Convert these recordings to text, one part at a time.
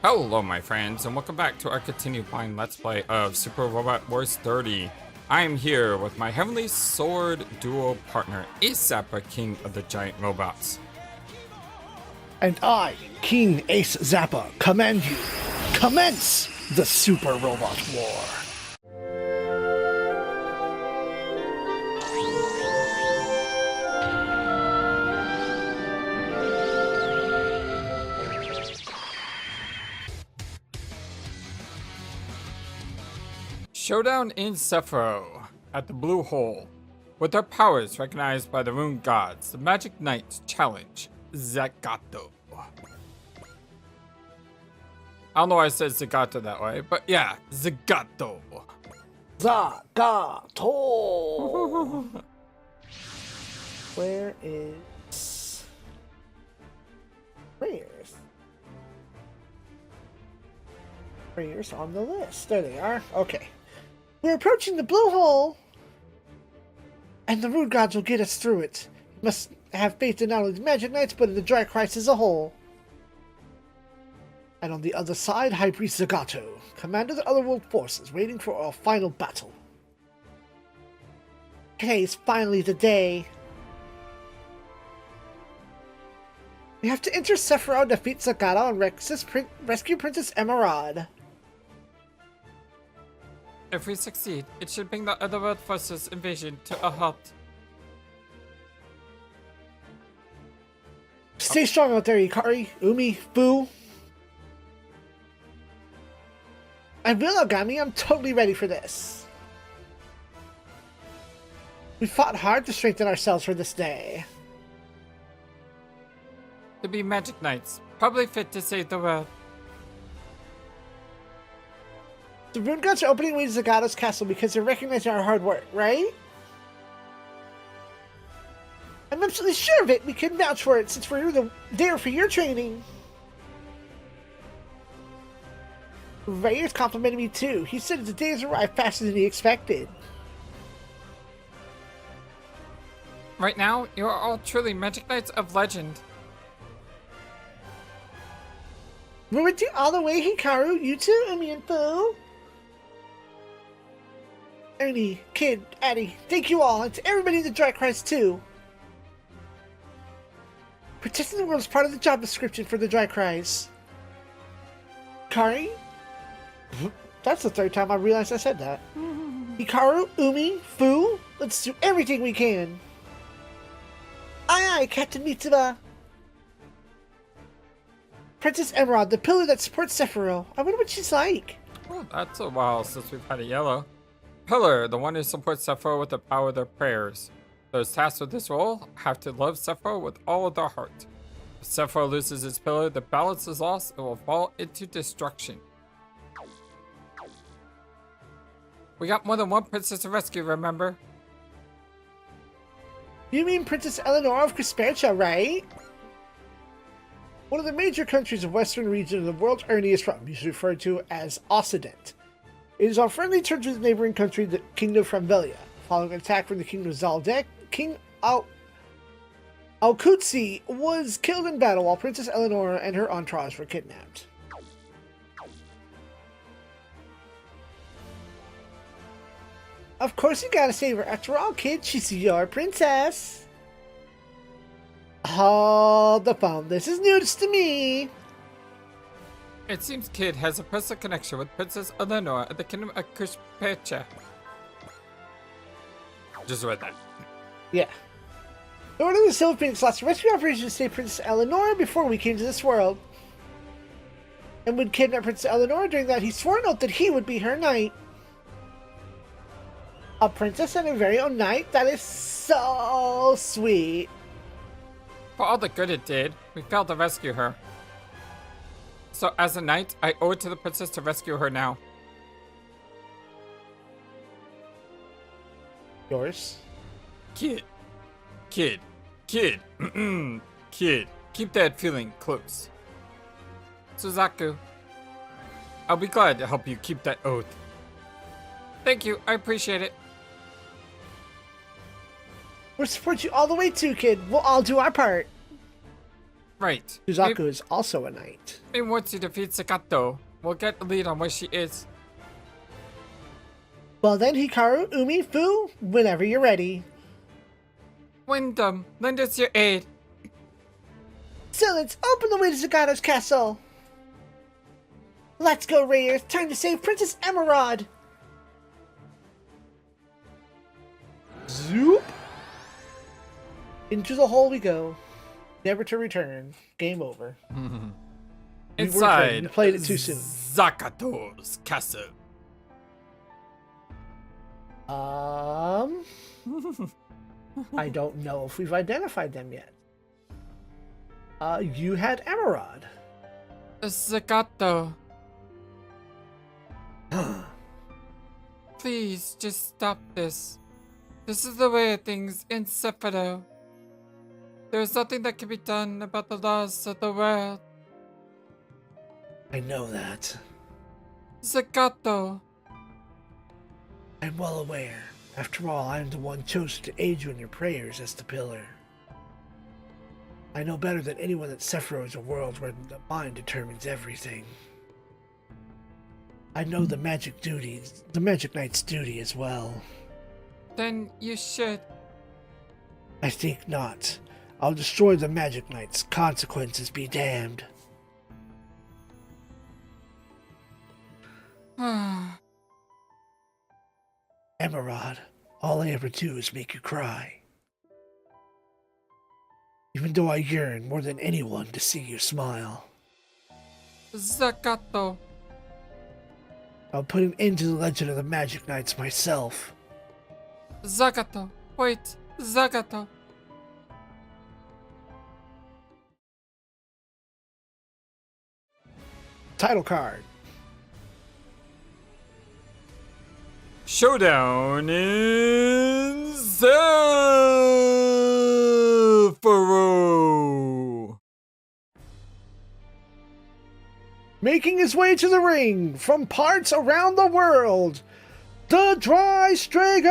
Hello my friends, and welcome back to our continued fine Let's Play of Super Robot Wars 30. I am here with my Heavenly Sword duo partner, Zappa, King of the Giant Robots. And I, King Ace Zappa, command you. Commence the Super Robot War. Showdown in Cephiro, at the Blue Hole. With their powers recognized by the Rune Gods, the Magic Knights challenge Zagato. I don't know why I said Zagato that way, but yeah, Zagato. Zagato. Where is... Where's on the list? There they are. Okay. We're approaching the Blue Hole, and the Rune Gods will get us through it. We must have faith in not only the Magic Knights, but in the Dry Christ as a whole. And on the other side, High Priest Zagato, commander of the Otherworld forces, waiting for our final battle. Today is finally the day. We have to enter Cephiro, defeat Zagato, and rescue Princess Emerald. If we succeed, it should bring the Otherworld forces' invasion to a halt. Stay strong out there, Ikari, Umi, Fu. And Will Ogami, I'm totally ready for this. We fought hard to strengthen ourselves for this day. To be Magic Knights, probably fit to save the world. The Rune Gods are opening way to Zagato's castle because they're recognizing our hard work, right? I'm absolutely sure of it. We can vouch for it since we're there for your training. Rayer's complimented me too. He said the day has arrived faster than he expected. Right now, you are all truly Magic Knights of legend. We went to all the way, Hikaru, you too, Umi and Fu. Ernie, Kid, Addie, thank you all, and to everybody in the Dry Christ too. Protecting the world is part of the job description for the Dry Christ. Kari? That's the third time I realized I said that. Hikaru, Umi, Fu, let's do everything we can. Aye aye, Captain Mitsuba. Princess Emerald, the pillar that supports Cephiro. I wonder what she's like. Well, that's a while since we've had a yellow. Pillar, the one who supports Cephiro with the power of their prayers. Those tasked with this role have to love Cephiro with all of their heart. If Cephiro loses its pillar, the balance is lost, it will fall into destruction. We got more than one princess to rescue, remember? You mean Princess Eleanor of Crispercia, right? One of the major countries of western region of the world Ernie is from, usually referred to as Occident. It is on friendly terms with the neighboring country, the Kingdom of Framvelia. Following an attack from the Kingdom of Zaldek, King Alkutsi was killed in battle while Princess Eleanor and her entourage were kidnapped. Of course you gotta save her. After all, kid, she's your princess. Hold the phone. This is news to me. It seems Kid has a personal connection with Princess Eleanor at the Kingdom of Crispercia. Just read that. Yeah. The Order of the Silver Phoenix lost a rescue operation to save Princess Eleanor before we came to this world. And would kidnap Princess Eleanor. During that, he swore an oath that he would be her knight. A princess and her very own knight? That is so sweet. For all the good it did, we failed to rescue her. So as a knight, I owe it to the princess to rescue her now. Yours? Kid. Kid. Kid. Kid. Keep that feeling close. Suzaku. I'll be glad to help you keep that oath. Thank you, I appreciate it. We'll support you all the way too, kid. We'll all do our part. Right. Suzaku is also a knight. Maybe once you defeat Sakato, we'll get the lead on where she is. Well then, Hikaru, Umi, Fu, whenever you're ready. Wyndham, lend us your aid. Silence, open the way to Zagato's castle. Let's go, Raiders. Time to save Princess Emerald. Zoop. Into the hole we go. Never to return. Game over. Inside, we played it too soon. Zakato's castle. I don't know if we've identified them yet. You had Emerald. Zagato. Please, just stop this. This is the way of things in Cephiro. There is nothing that can be done about the laws of the world. I know that. Zagato. I'm well aware. After all, I'm the one chosen to aid you in your prayers as the pillar. I know better than anyone that Cephiro is a world where the mind determines everything. I know the Magic Knight's duty as well. Then you should. I think not. I'll destroy the Magic Knights. Consequences be damned. Emerald, all I ever do is make you cry. Even though I yearn more than anyone to see you smile. Zagato. I'll put an end to the legend of the Magic Knights myself. Zagato. Wait. Zagato. Title card. Showdown in Cephiro. Making his way to the ring from parts around the world, the Dry Stringer!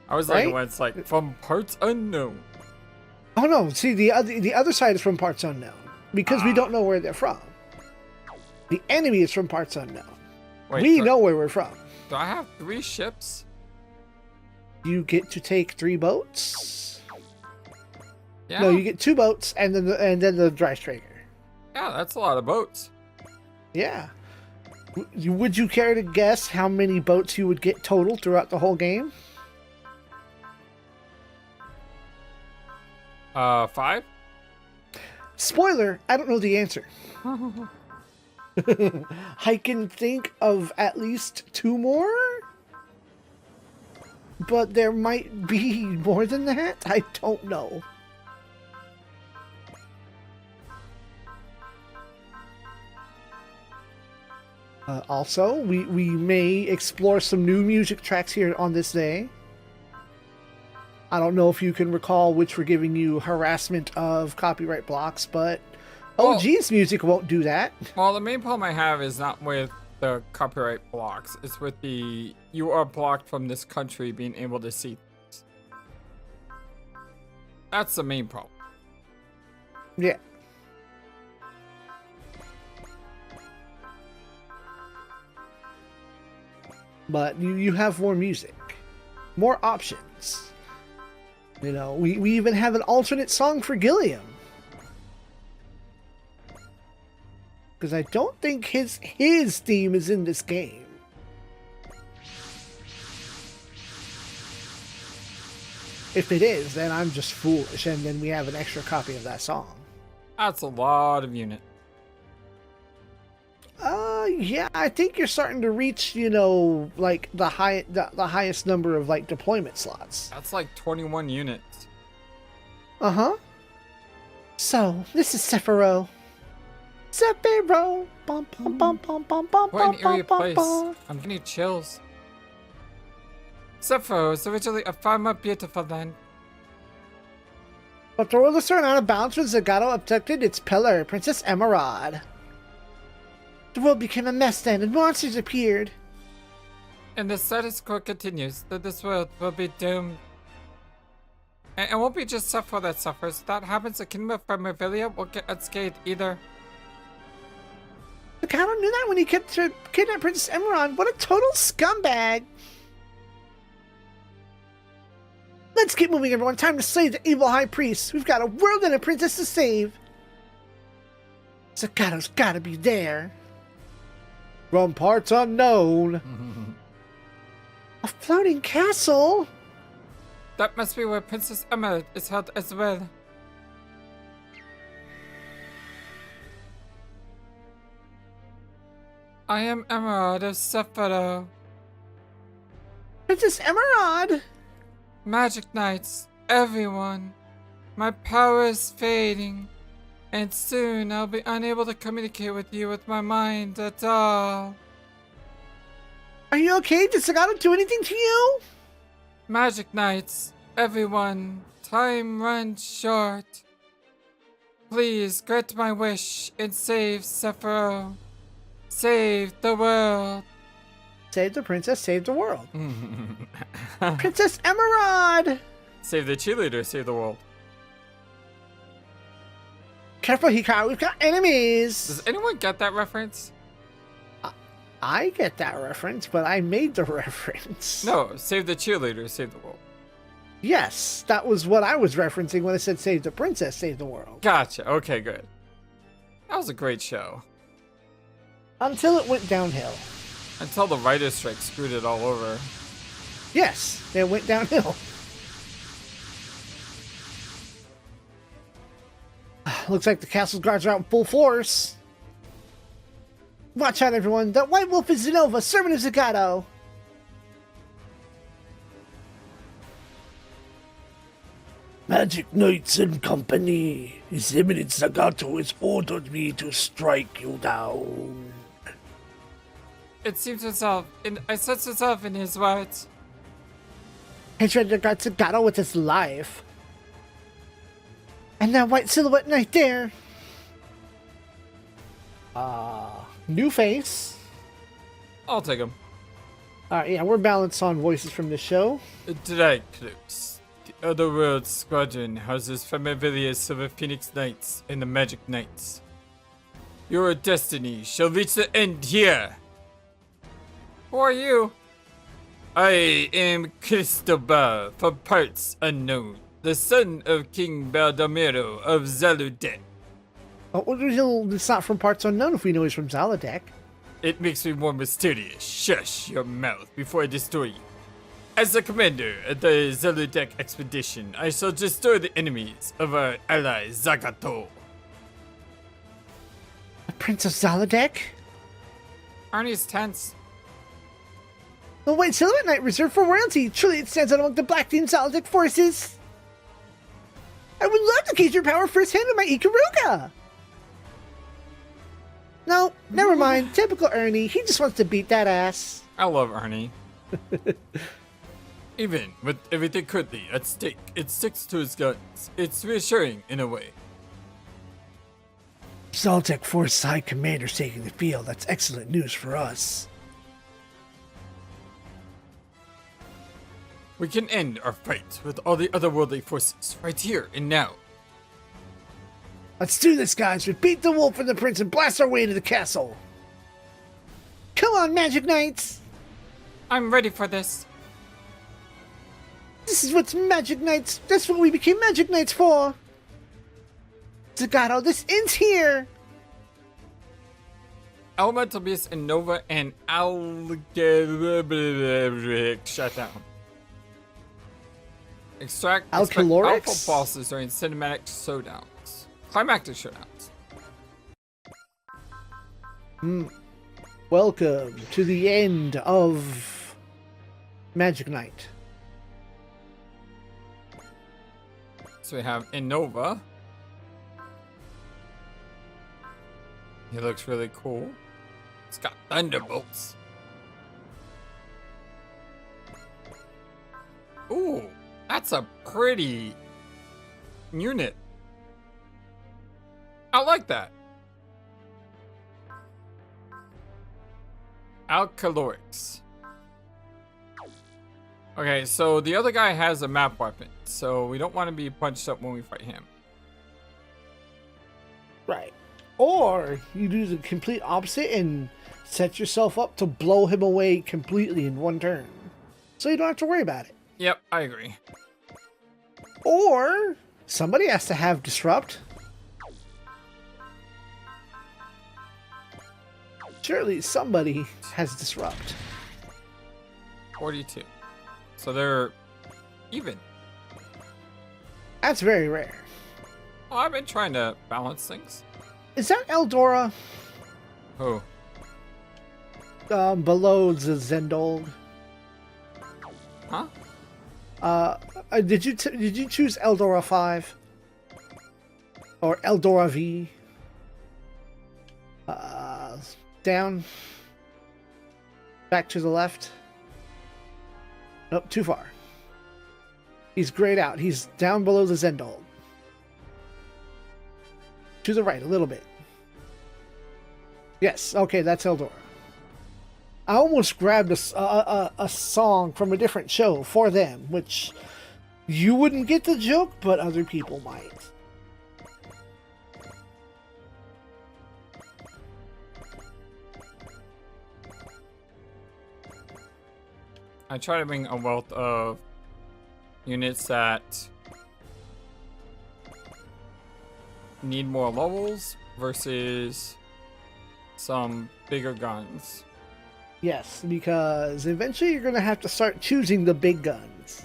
I was like, when it's like from parts unknown. Oh no! See, the other side is from parts unknown because we don't know where they're from. The enemy is from parts unknown. Wait, we know where we're from. Do I have 3 ships? You get to take 3 boats. Yeah. No, you get 2 boats and then the Dry Stringer. Yeah, that's a lot of boats. Yeah. Would you care to guess how many boats you would get total throughout the whole game? 5? Spoiler, I don't know the answer. I can think of at least 2 more, but there might be more than that. I don't know. Also, we may explore some new music tracks here on this day. I don't know if you can recall which were giving you harassment of copyright blocks, but OG's music won't do that. Well, the main problem I have is not with the copyright blocks. It's with the you are blocked from this country being able to see things. That's the main problem. Yeah. But you have more music. More options. You know, we even have an alternate song for Gilliam. Because I don't think his theme is in this game. If it is, then I'm just foolish, and then we have an extra copy of that song. That's a lot of unit. Yeah, I think you're starting to reach, you know, like the highest number of like deployment slots. That's like 21 units. Uh-huh. So, this is Cephiro. Cephiro. Bum, bum, bum, bum, bum, bum, What an bum, eerie bum, place. bum. I'm getting chills. Cephiro is originally a far more beautiful land. But the world is thrown out of bounds when Zagato abducted its pillar, Princess Emerald. The world became a mess then, and monsters appeared. And the status quo continues, that this world will be doomed. And it won't be just Cephiro that suffers. If that happens, the kingdom of Primavilia will get unscathed either. The Count knew that when he kidnapped Princess Emerald. What a total scumbag! Let's keep moving, everyone. Time to slay the evil high priest. We've got a world and a princess to save. Zakato's gotta be there. From parts unknown. A floating castle? That must be where Princess Emerald is held as well. I am Emerald of Cephiro. Princess Emerald? Magic Knights, everyone. My power is fading, and soon I'll be unable to communicate with you with my mind at all. Are you okay? Did Zagato do anything to you? Magic Knights, everyone, time runs short. Please grant my wish and save Cephiro. Save the world. Save the princess, save the world. Princess Emerald! Save the cheerleader, save the world. Careful, Hikaru, we've got enemies! Does anyone get that reference? I get that reference, but I made the reference. No, save the cheerleader, save the world. Yes, that was what I was referencing when I said save the princess, save the world. Gotcha, okay, good. That was a great show. Until it went downhill. Until the writer's strike screwed it all over. Yes, it went downhill. Looks like the castle guards are out in full force. Watch out, everyone. That white wolf is Zenova, servant of Zagato. Magic Knights and Company. His Eminence Zagato has ordered me to strike you down. It seems himself, I sense himself in his words. He's ready to guard Zagato with his life. And that white silhouette right there. New face. I'll take him. Yeah, we're balanced on voices from the show. Draclus. The Otherworld Squadron houses Primavilia's Silver Phoenix Knights and the Magic Knights. Your destiny shall reach the end here. Who are you? I am Cristobal, from parts unknown, the son of King Baldomero of Zaludek. Oh, it's not from parts unknown if we know he's from Zaludek. It makes me more mysterious. Shush your mouth before I destroy you. As the commander of the Zaludek expedition, I shall destroy the enemies of our ally Zagato. The Prince of Zaludek? Arnie's tense. The White Silhouette Knight reserved for royalty. Truly it stands out among the Black Team Zaludek forces. I would love to gauge your power firsthand with my Ikaruga. No, never mind. Typical Ernie. He just wants to beat that ass. I love Arnie. Even with everything currently at stake, it sticks to his guns. It's reassuring in a way. Zaludek Force High Commander's taking the field. That's excellent news for us. We can end our fight with all the otherworldly forces right here and now. Let's do this, guys. We beat the wolf and the prince and blast our way to the castle. Come on, Magic Knights. I'm ready for this. This is what's Magic Knights. That's what we became Magic Knights for. Zagato, this ends here. Elemental Beast and Nova and Algorithmic Shutdown. Extract Alcalorix? alpha bosses during cinematic showdowns. Climactic showdowns. Welcome to the end of Magic Knight. So we have Innova. He looks really cool. It's got thunderbolts. Ooh, that's a pretty unit. I like that. Alcalorix. Okay, so the other guy has a map weapon, so we don't want to be punched up when we fight him. Right. Or you do the complete opposite and set yourself up to blow him away completely in one turn. So you don't have to worry about it. Yep, I agree. Or somebody has to have disrupt. Surely somebody has disrupt. 42. So they're even. That's very rare. Well, I've been trying to balance things. Is that Eldora? Oh. Below the Zendold. Huh? Did you choose Eldora 5? Or Eldora V? Down. Back to the left. Nope, too far. He's grayed out. He's down below the Zendold. To the right, a little bit. Yes, okay, that's Eldora. I almost grabbed a song from a different show for them, which you wouldn't get the joke, but other people might. I try to bring a wealth of units that need more levels versus some bigger guns. Yes, because eventually you're going to have to start choosing the big guns.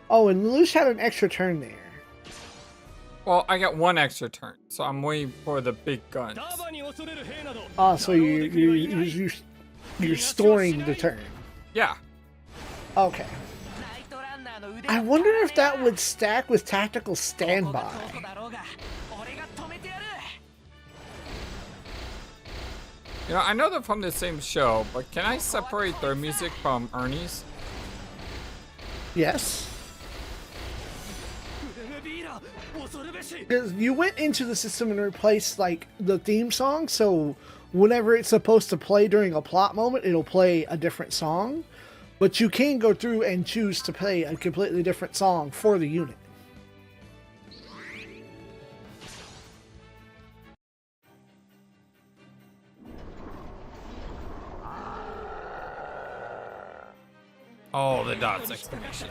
Oh, and Lelouch had an extra turn there. Well, I got one extra turn, so I'm waiting for the big guns. Ah, so you're storing the turn. Yeah. Okay. I wonder if that would stack with tactical standby. You know, I know they're from the same show, but can I separate their music from Ernie's? Yes. Because you went into the system and replaced like the theme song, so whenever it's supposed to play during a plot moment, it'll play a different song. But you can go through and choose to play a completely different song for the unit. Oh, the dots exclamation.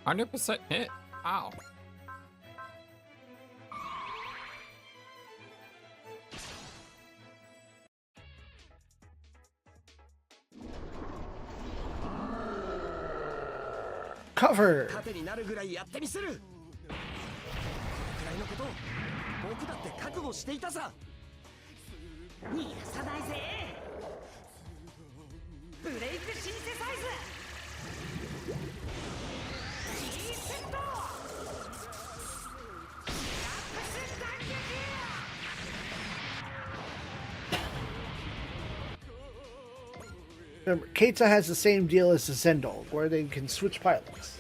%100% hit. Wow. Cover. Remember, Keita has the same deal as the Zendold, where they can switch pilots.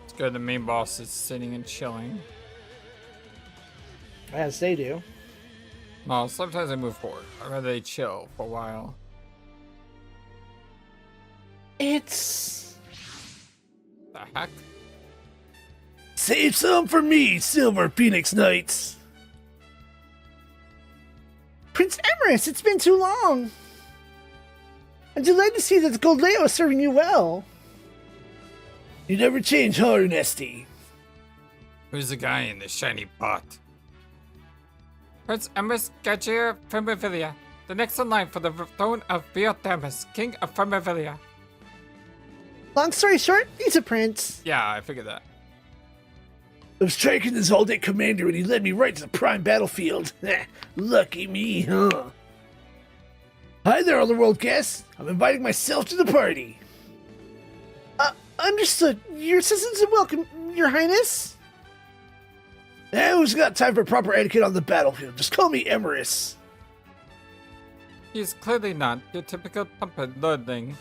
It's good the main boss is sitting and chilling. As they do. No, sometimes I move forward. I'd rather they chill for a while. It's... The heck? Save some for me, Silver Phoenix Knights! Prince Emrys, it's been too long! I'm delighted to see that the Gold Leo is serving you well. You never change, huh, Ernesty? Who's the guy in the shiny pot? Prince Emrys Gajir Firmivilia, the next in line for the throne of Beothamus, King of Firmivilia. Long story short, he's a prince. Yeah, I figured that. I was tracking this all-day commander and he led me right to the prime battlefield. Lucky me, huh? Hi there, otherworld guests. I'm inviting myself to the party. Understood. Your citizens are welcome, Your Highness. Who's got time for proper etiquette on the battlefield? Just call me Emerus. He's clearly not your typical puppet lordling.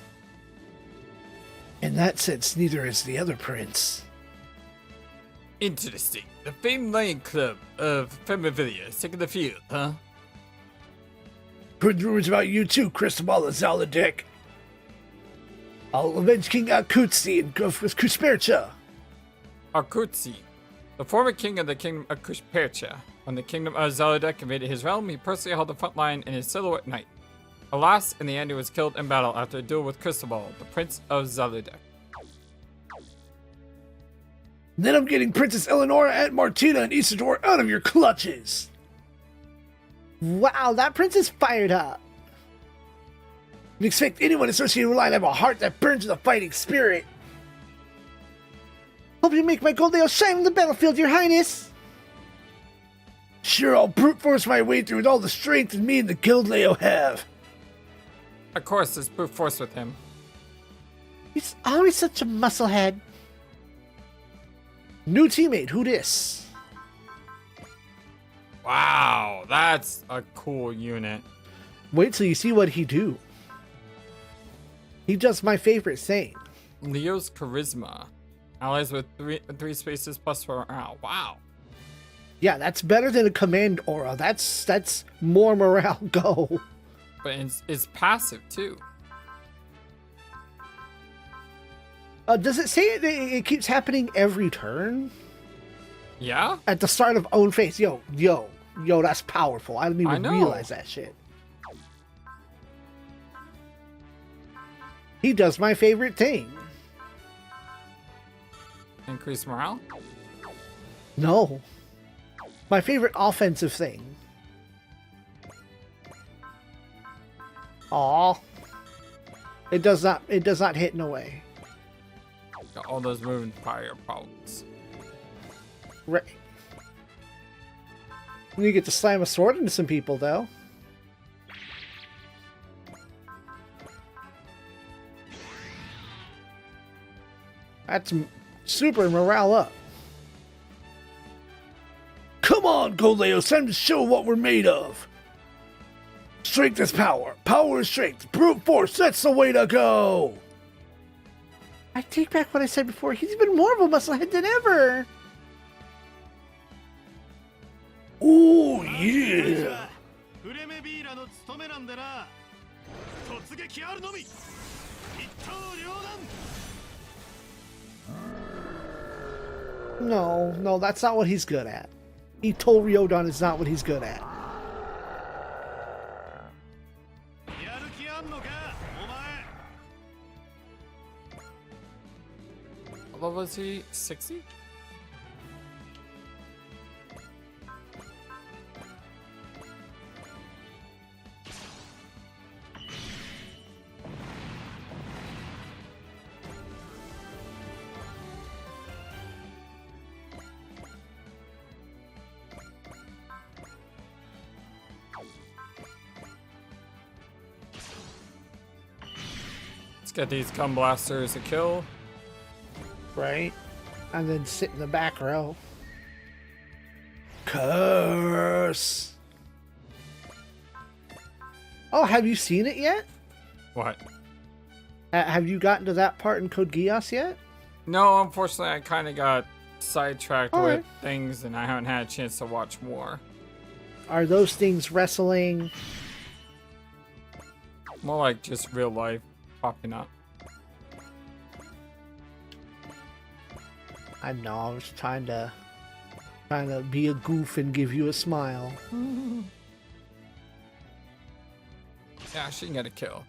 In that sense, neither is the other prince. Interesting. The famed Lion Club of Femivilia is taking the field, huh? Heard rumors about you too, Cristobal Zalodek. I'll avenge King Akutsi and Kuspercha. Akutsi, the former king of the kingdom of Kuspercha. When the kingdom of Zalodek invaded his realm, he personally held the front line in his silhouette knight. Alas, in the end he was killed in battle after a duel with Cristobal, the prince of Zalodek. Then I'm getting Princess Eleonora, Aunt Martina, and Isidore out of your clutches. Wow, that prince is fired up. You expect anyone associated with Lion to have a heart that burns with a fighting spirit. Hope you make my Goldale shine on the battlefield, Your Highness. Sure, I'll brute force my way through with all the strength that me and the Goldale have. Of course, there's brute force with him. He's always such a musclehead. New teammate, who dis? Wow, that's a cool unit. Wait till you see what he do. He does my favorite thing. Leo's Charisma. Allies with three spaces plus morale. Wow. Yeah, that's better than a command aura. That's more morale go. But it's passive too. Does it say it keeps happening every turn? Yeah? At the start of own phase. Yo, that's powerful. I didn't even realize that shit. He does my favorite thing. Increase morale? No. My favorite offensive thing. Aw. It does not hit in a way. Got all those moving fire problems. Right. You get to slam a sword into some people, though. That's super morale up. Come on, Goleo, it's time to show what we're made of. Strength is power. Power is strength. Brute force, that's the way to go. I take back what I said before. He's even more of a musclehead than ever. Oh, yeah. No, that's not what he's good at. Ito Ryodan is not what he's good at. What was he? 60? Let's get these cum blasters a kill. Right? And then sit in the back row. Curse! Oh, have you seen it yet? What? Have you gotten to that part in Code Geass yet? No, unfortunately, I kind of got sidetracked with Alright. things and I haven't had a chance to watch more. Are those things wrestling? More like just real life popping up. I know, I was trying to be a goof and give you a smile. Yeah, she can get a kill.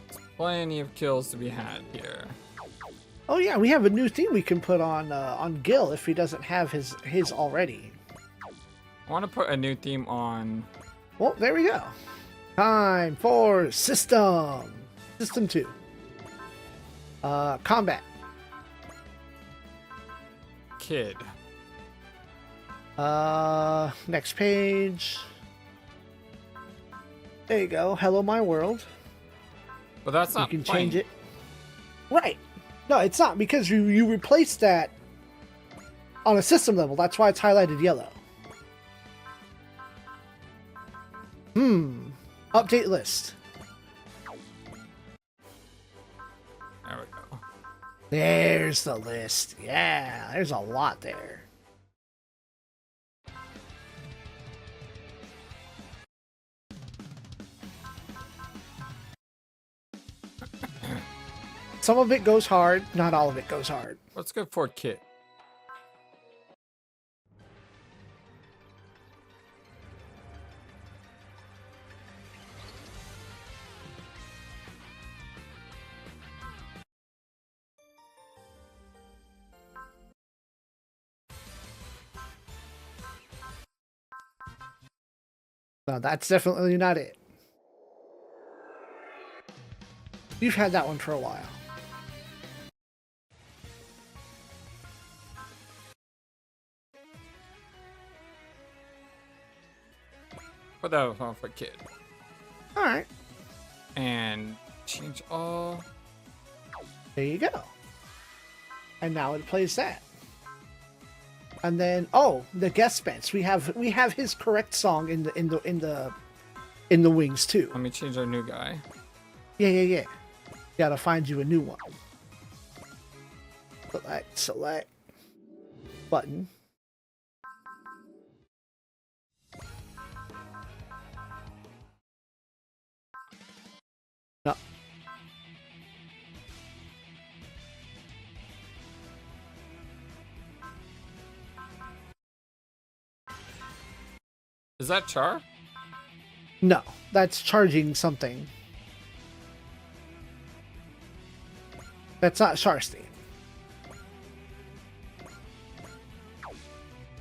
There's plenty of kills to be had here. Oh yeah, we have a new thing we can put on Gil if he doesn't have his already. I want to put a new theme on. Well, there we go. Time for System 2. Combat. Kid. Next page. There you go. Hello, my world. But that's not You can playing. change it. Right. No, it's not, because you replaced that on a system level. That's why it's highlighted yellow. Update list. There we go. There's the list. Yeah, there's a lot there. Some of it goes hard, not all of it goes hard. Let's go for kid. No, that's definitely not it. You've had that one for a while. Put that one for kid. Alright, And change all. there you go. And now it plays that. And then, oh, the guest bench. We have his correct song in the wings too. Let me change our new guy. Yeah. Gotta find you a new one. Select. Button. No. Is that Char? No, that's charging something. That's not Sharstein.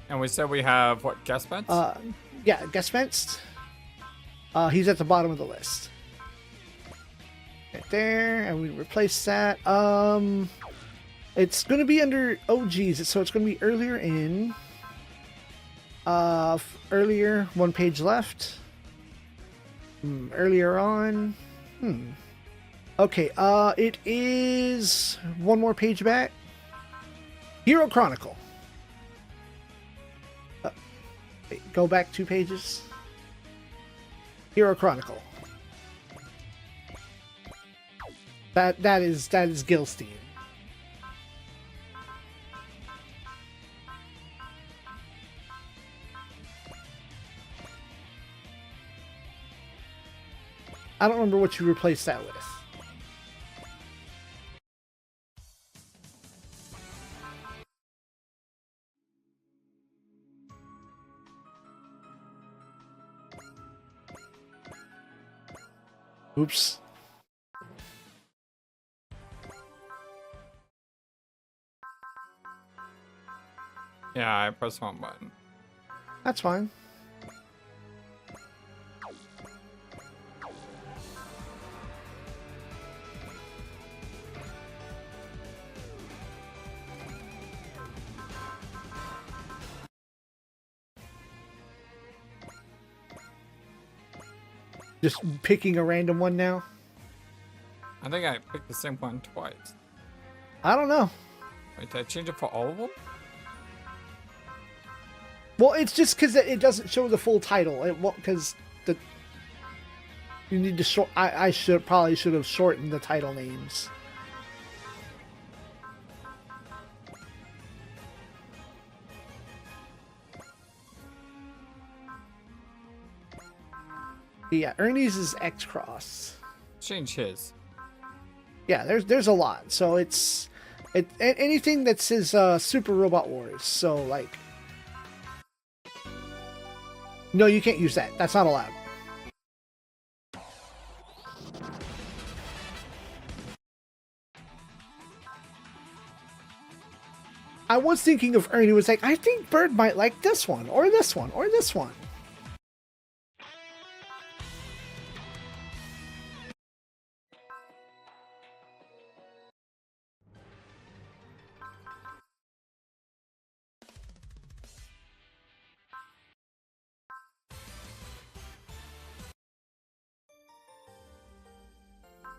And we said we have what, guest vents? Yeah, guest fenced. He's at the bottom of the list. Right there, and we replace that. It's gonna be under OGs, so it's gonna be earlier in. Earlier, one page left. Earlier on. Okay, it is one more page back. Hero Chronicle. Wait, go back 2 pages. Hero Chronicle. That is Gilstein. I don't remember what you replaced that with. Oops. Yeah, I pressed one button. That's fine. Just picking a random one now? I think I picked the same one twice. I don't know. Wait, did I change it for all of them? Well, it's just because it doesn't show the full title. It won't, because you need to short. I probably should have shortened the title names. Yeah, Ernie's is X Cross. Change his. Yeah, there's a lot. So it's anything that says Super Robot Wars. So like, no, you can't use that. That's not allowed. I was thinking of Ernie was like, I think Bird might like this one, or this one, or this one.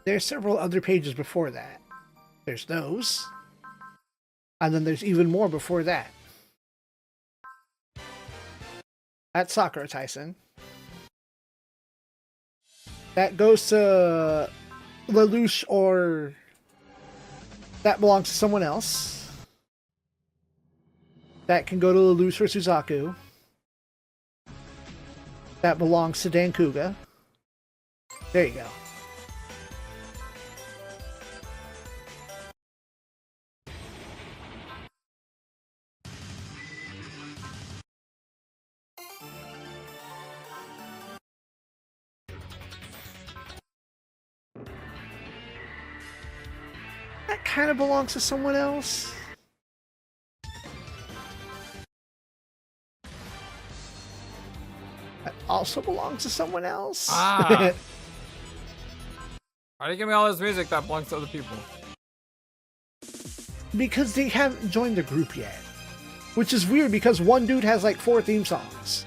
There's several other pages before that. There's those. And then there's even more before that. That's Sakura Tyson. That goes to Lelouch, or that belongs to someone else. That can go to Lelouch or Suzaku. That belongs to Dankuga. There you go. That kind of belongs to someone else. That also belongs to someone else. Ah. Why do you give me all this music that belongs to other people? Because they haven't joined the group yet. Which is weird because one dude has like 4 theme songs.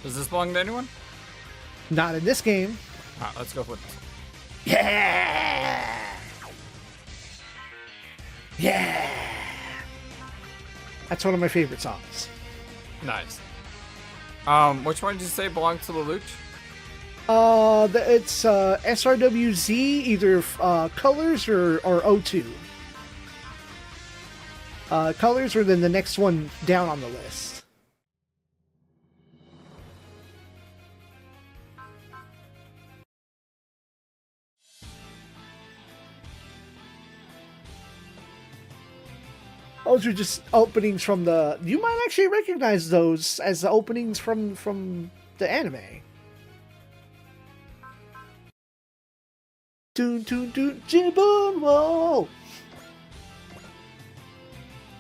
Does this belong to anyone? Not in this game. Alright, let's go for this. Yeah! Yeah! That's one of my favorite songs. Nice. Which one did you say belongs to Lelouch? It's SRWZ, either Colors or O2. Colors, or then the next one down on the list. Those are just openings from the... You might actually recognize those as the openings from the anime. Toon toon toon Jibun Whoa!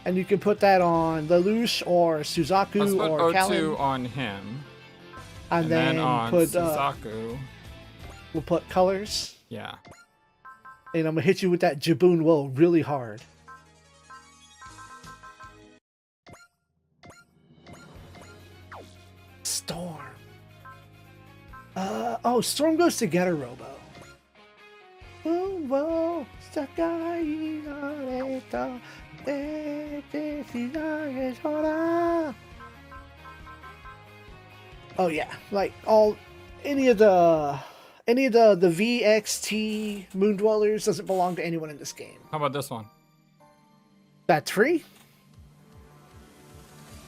And you can put that on Lelouch or Suzaku Let's put or O2 Callan. on him. And then on put Suzaku. we'll put Colors. Yeah. And I'm gonna hit you with that Jibun Whoa really hard. Storm. Oh, Storm goes to Getter Robo. Whoa, Sakai Nareta, oh yeah, like any of the VXT Moon Dwellers doesn't belong to anyone in this game. How about this one? That's free.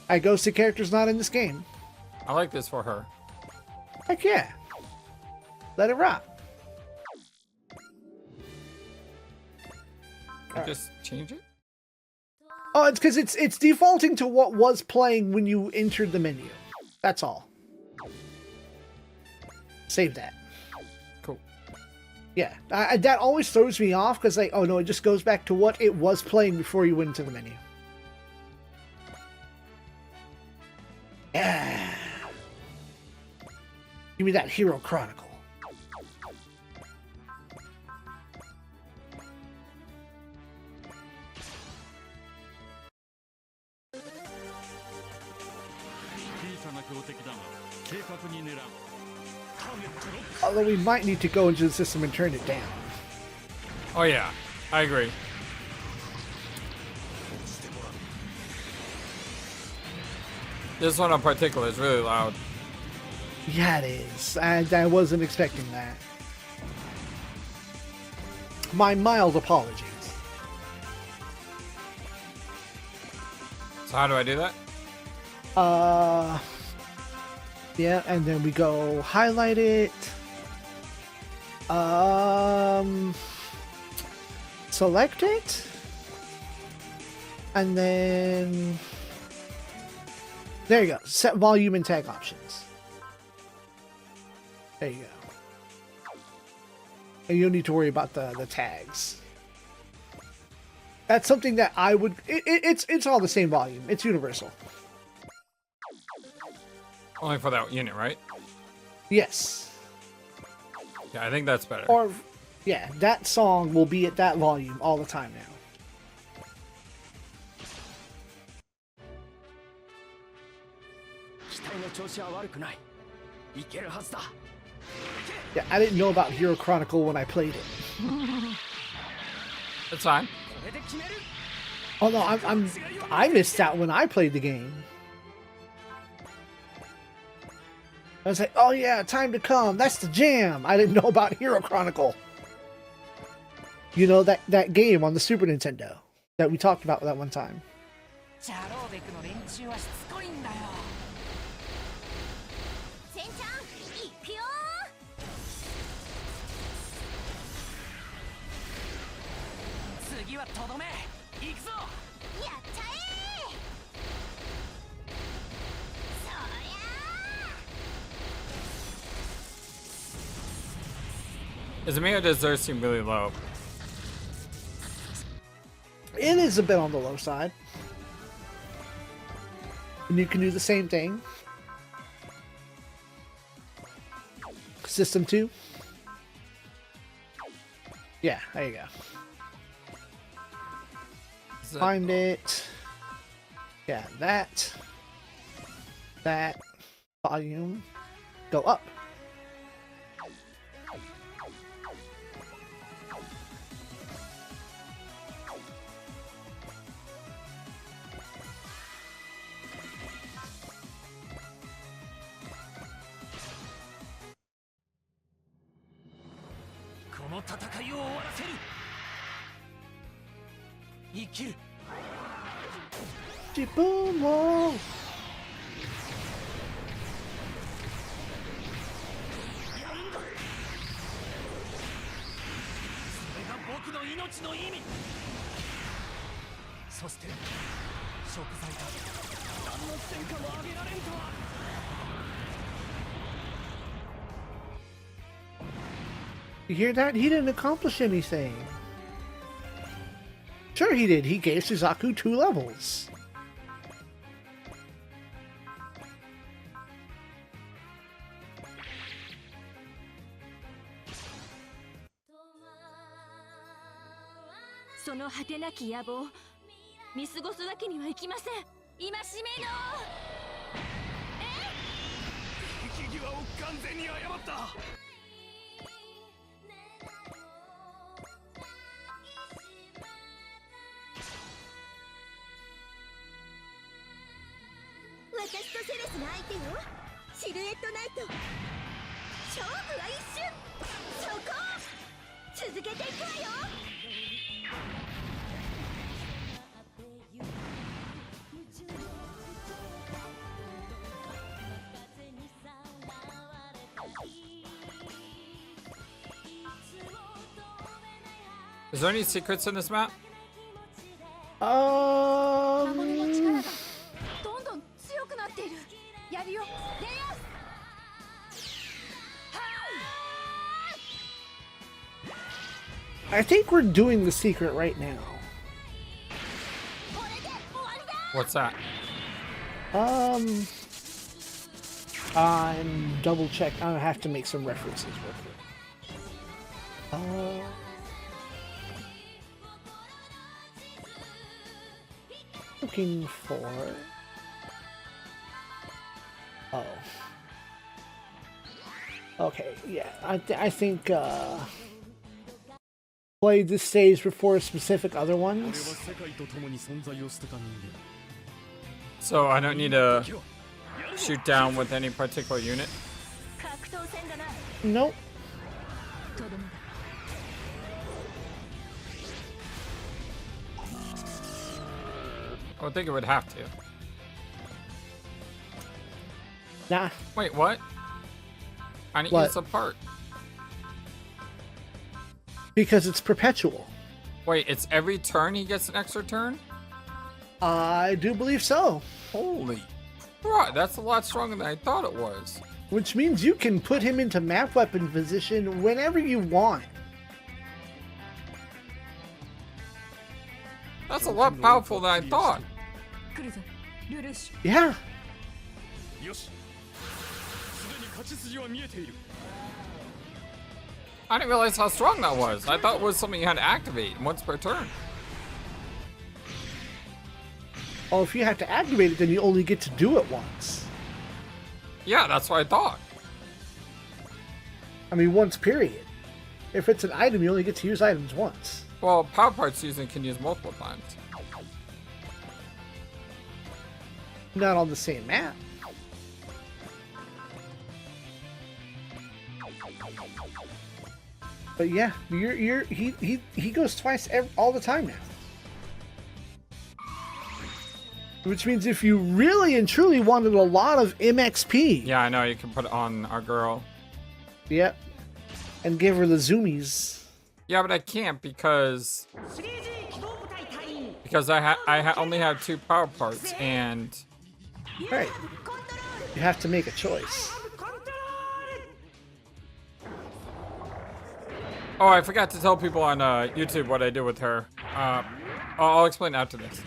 I goes to characters not in this game. I like this for her. Heck yeah. Let it rock. Just change it? Oh, it's because it's defaulting to what was playing when you entered the menu. That's all. Save that. Cool. Yeah, that always throws me off because like, oh no, it just goes back to what it was playing before you went into the menu. Yeah. Give me that Hero Chronicle. Although we might need to go into the system and turn it down. Oh yeah, I agree. This one in particular is really loud. Yeah, it is. I wasn't expecting that. My mild apologies. So how do I do that? Yeah, and then we go highlight it. Select it. And then there you go. Set volume and tag options. There you go. And you don't need to worry about the tags. That's something that I would... It's all the same volume. It's universal. Only for that unit, right? Yes. Yeah, I think that's better. Or, yeah, that song will be at that volume all the time now. Yeah, I didn't know about Hero Chronicle when I played it. That's fine. Oh no, I missed out when I played the game. I was like, oh yeah, time to come. That's the jam. I didn't know about Hero Chronicle. You know, that game on the Super Nintendo that we talked about that one time. His mecha does seem really low. It is a bit on the low side. And you can do the same thing. System 2. Yeah, there you go. Find it. Yeah, that. Volume. Go up. Boom! Whoa. You hear that? He didn't accomplish anything. Sure he did. He gave Suzaku 2 levels. Is there any secrets in this map? I think we're doing the secret right now. What's that? I'm double check. I have to make some references real quick. Looking for. Oh. Okay, yeah. I think played this stage before specific other ones. So I don't need to shoot down with any particular unit? Nope. I would think it would have to. Nah. Wait, what? I need to use the part. Because it's perpetual. Wait, it's every turn he gets an extra turn? I do believe so. Holy crap, that's a lot stronger than I thought it was. Which means you can put him into map weapon position whenever you want. That's a lot powerful than I thought. Yeah. I didn't realize how strong that was. I thought it was something you had to activate once per turn. Oh, if you have to activate it, then you only get to do it once. Yeah, that's what I thought. I mean, once period. If it's an item, you only get to use items once. Well, power parts using can use multiple times. Not on the same map. But yeah, he goes twice all the time now. Which means if you really and truly wanted a lot of MXP. Yeah, I know. You can put it on our girl. Yep. And give her the zoomies. Yeah, but I can't because I only have 2 power parts and. Right. You have to make a choice. Oh, I forgot to tell people on YouTube what I did with her. I'll explain after this.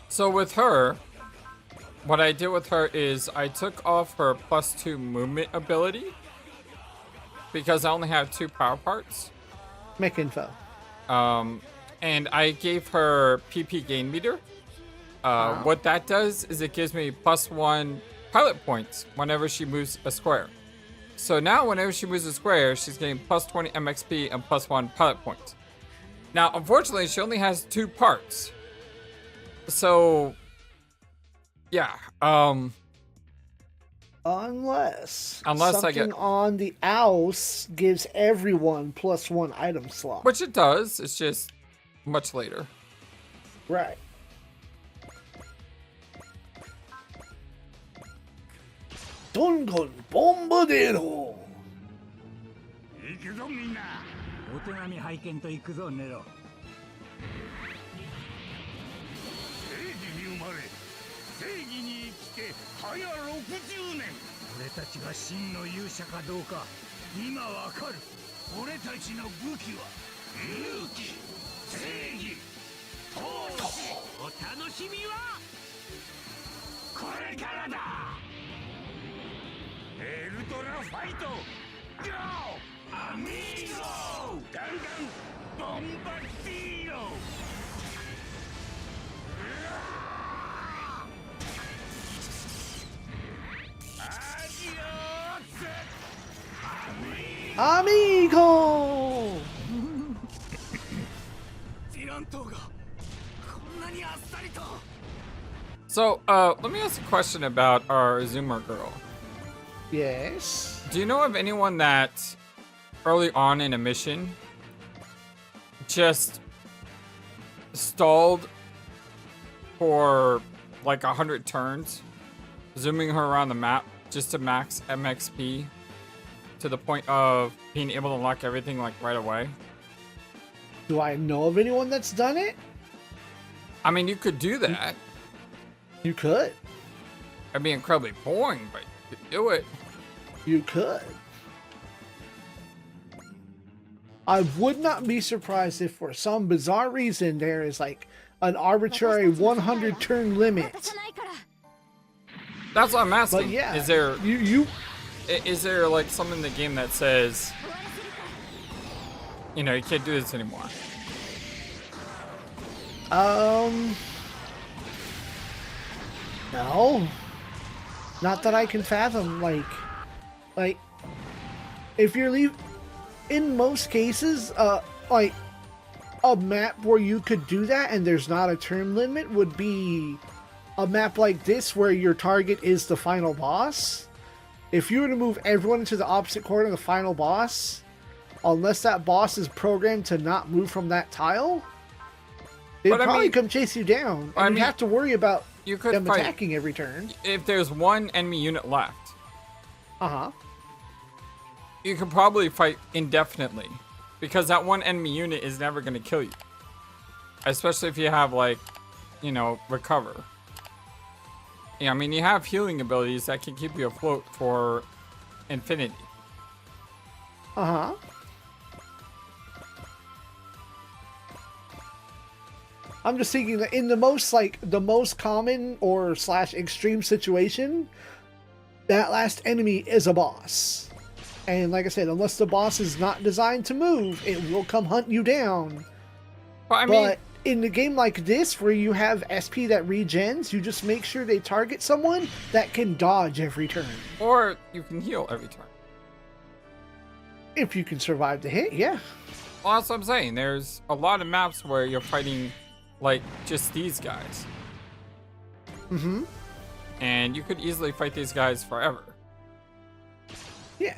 So with her, what I did with her is I took off her +2 movement ability because I only have 2 power parts. Mech info. And I gave her PP gain meter. What that does is it gives me +1 pilot points whenever she moves a square. So now whenever she moves a square, she's getting +20 MXP and +1 pilot points. Now, unfortunately, she only has 2 parts. So, yeah. Unless I get on the ouse gives everyone +1 item slot. Which it does. It's just much later. Right. Dongon Bombardero. 行くぞみんな。お手紙拝見と行くぞネロ。正義に生まれ、正義に生きて早60年。俺たちが真の勇者かどうか今わかる。俺たちの武器は勇気、正義、闘志。お楽しみはこれからだ。エルトラファイト GO! アミーゴガンガンボンバディーロアジオスアミーゴディラン島がこんなにあっさりと So, let me ask a question about our Zoomer girl. Yes. Do you know of anyone that early on in a mission just stalled for like 100 turns, zooming her around the map just to max MXP to the point of being able to unlock everything like right away? Do I know of anyone that's done it? I mean, you could do that. You could. It'd be incredibly boring, but you could do it. You could. I would not be surprised if for some bizarre reason there is like an arbitrary 100 turn limit. That's what I'm asking. But yeah, is there is there like something in the game that says, you know, you can't do this anymore? No. Not that I can fathom. Like, if you're in most cases, like, a map where you could do that and there's not a turn limit would be a map like this where your target is the final boss. If you were to move everyone into the opposite corner of the final boss, unless that boss is programmed to not move from that tile, they'd probably come chase you down. And you'd have to worry about them attacking every turn. If there's one enemy unit left, you could probably fight indefinitely because that one enemy unit is never going to kill you. Especially if you have, like, you know, recover. Yeah, I mean, you have healing abilities that can keep you afloat for infinity. Uh-huh. I'm just thinking that in the most common or slash extreme situation, that last enemy is a boss. And like I said, unless the boss is not designed to move, it will come hunt you down. But I mean, But in a game like this, where you have SP that regens, you just make sure they target someone that can dodge every turn. or you can heal every turn. If you can survive the hit, yeah. Well, that's what I'm saying. There's a lot of maps where you're fighting, like, just these guys. Mm-hmm. And you could easily fight these guys forever. Yeah.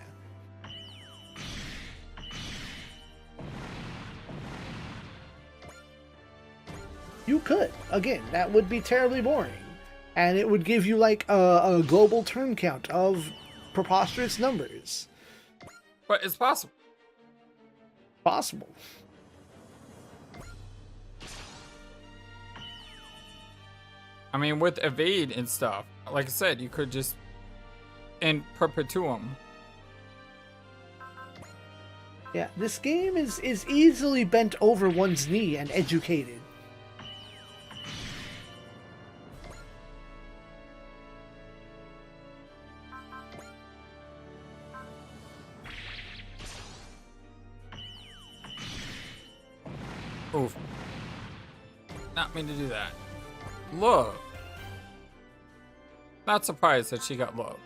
You could. Again, that would be terribly boring. And it would give you like a global turn count of preposterous numbers. But it's possible. Possible. I mean, with evade and stuff, like I said, you could just in perpetuum. Yeah, this game is easily bent over one's knee and educated. Oof. Not mean to do that. Love. Not surprised that she got love.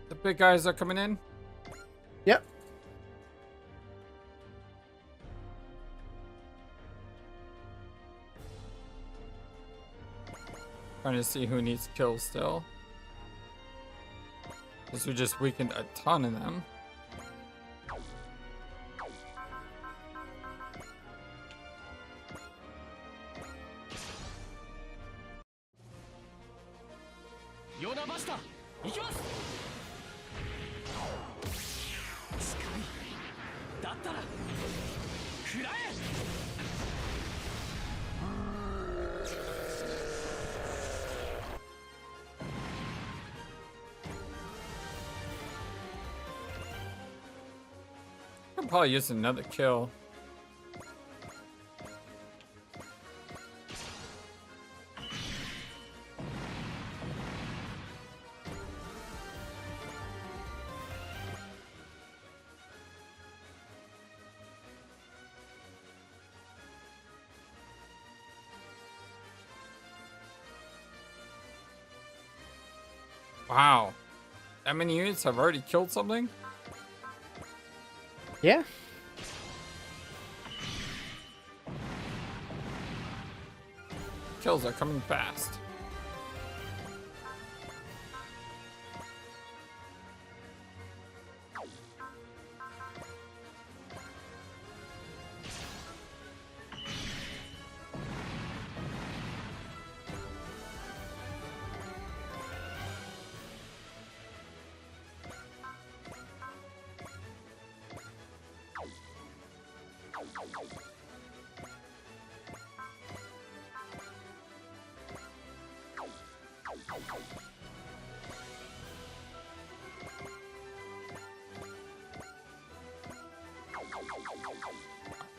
The big guys are coming in. Yep. Trying to see who needs kills still. Because we just weakened a ton of them. I'll probably use another kill. Wow. That many units have already killed something? Yeah. Kills are coming fast.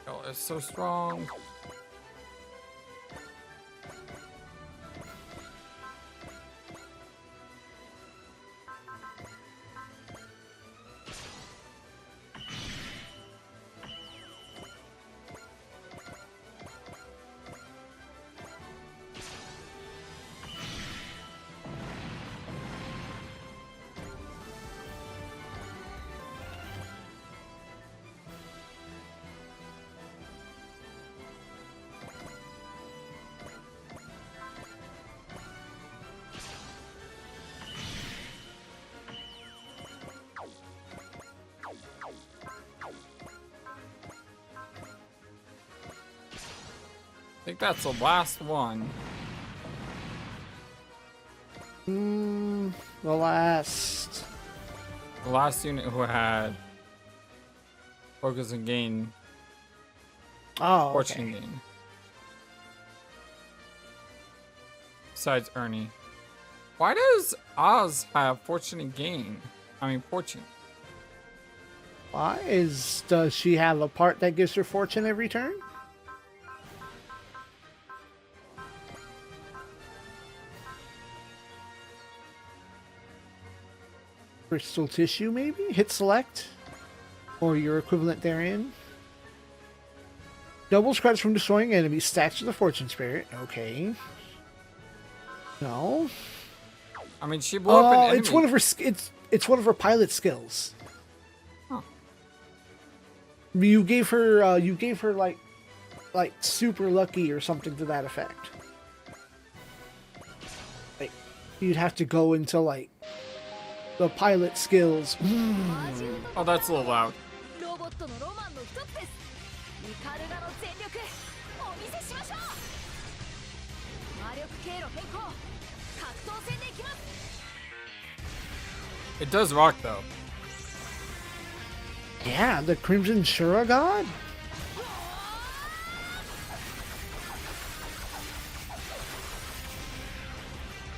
Oh, it's so strong. think that's the last one. The last. The last unit who had focus and gain, Oh, fortune okay. gain. Besides Ernie. Why does Oz have fortune and gain? I mean, fortune. Why does she have a part that gives her fortune every turn? Crystal tissue, maybe? Hit select? Or your equivalent therein? Doubles credits from destroying enemies, stacks with the fortune spirit. Okay. No. I mean, she blew up an enemy. It's one of her it's one of her pilot skills. Huh. You gave her like super lucky or something to that effect. Like you'd have to go into like the pilot skills. Oh, that's a little loud. It does rock though. Yeah, the Crimson Shura God?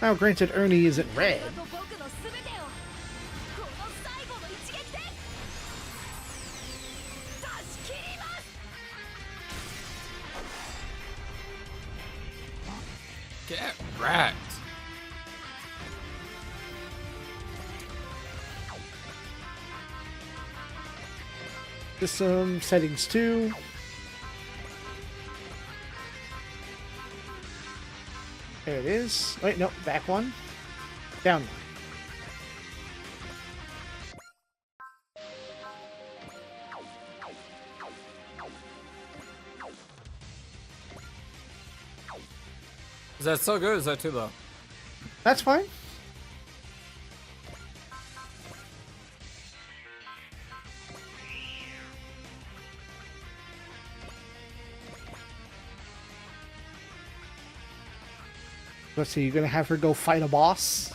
Now, granted, Ernie isn't red. Get wrecked. System settings 2. There it is. Wait, no, back one. Down one. Is that so good or is that too low? That's fine. Let's see, you're gonna have her go fight a boss.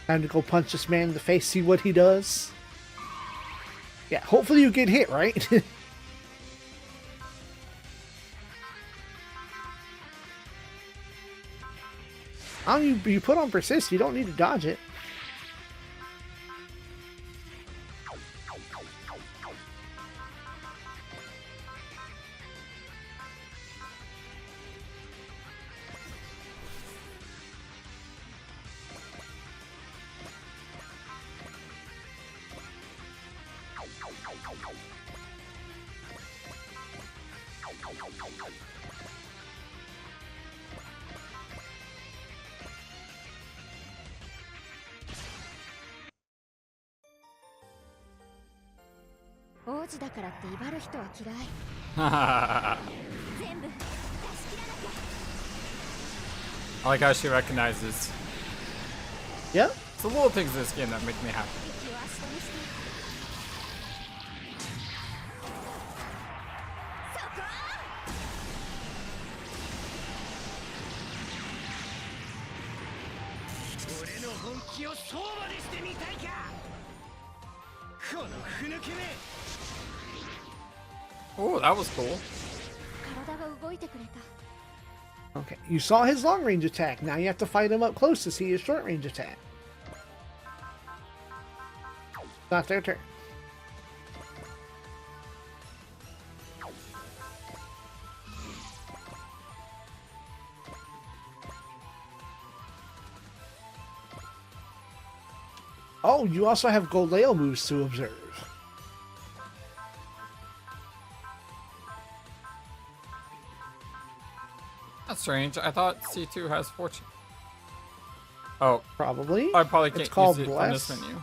Time to go punch this man in the face, see what he does. Yeah, hopefully you get hit, right? You put on persist, you don't need to dodge it. I like how she recognizes. Yeah. It's the little things in this game that make me happy. Oh, that was cool. Okay, you saw his long range attack. Now you have to fight him up close to see his short range attack. Not their turn. Oh, you also have Goleo moves to observe. That's strange. I thought C2 has fortune. Oh, Probably. I probably can't It's called use it from this Bless. menu.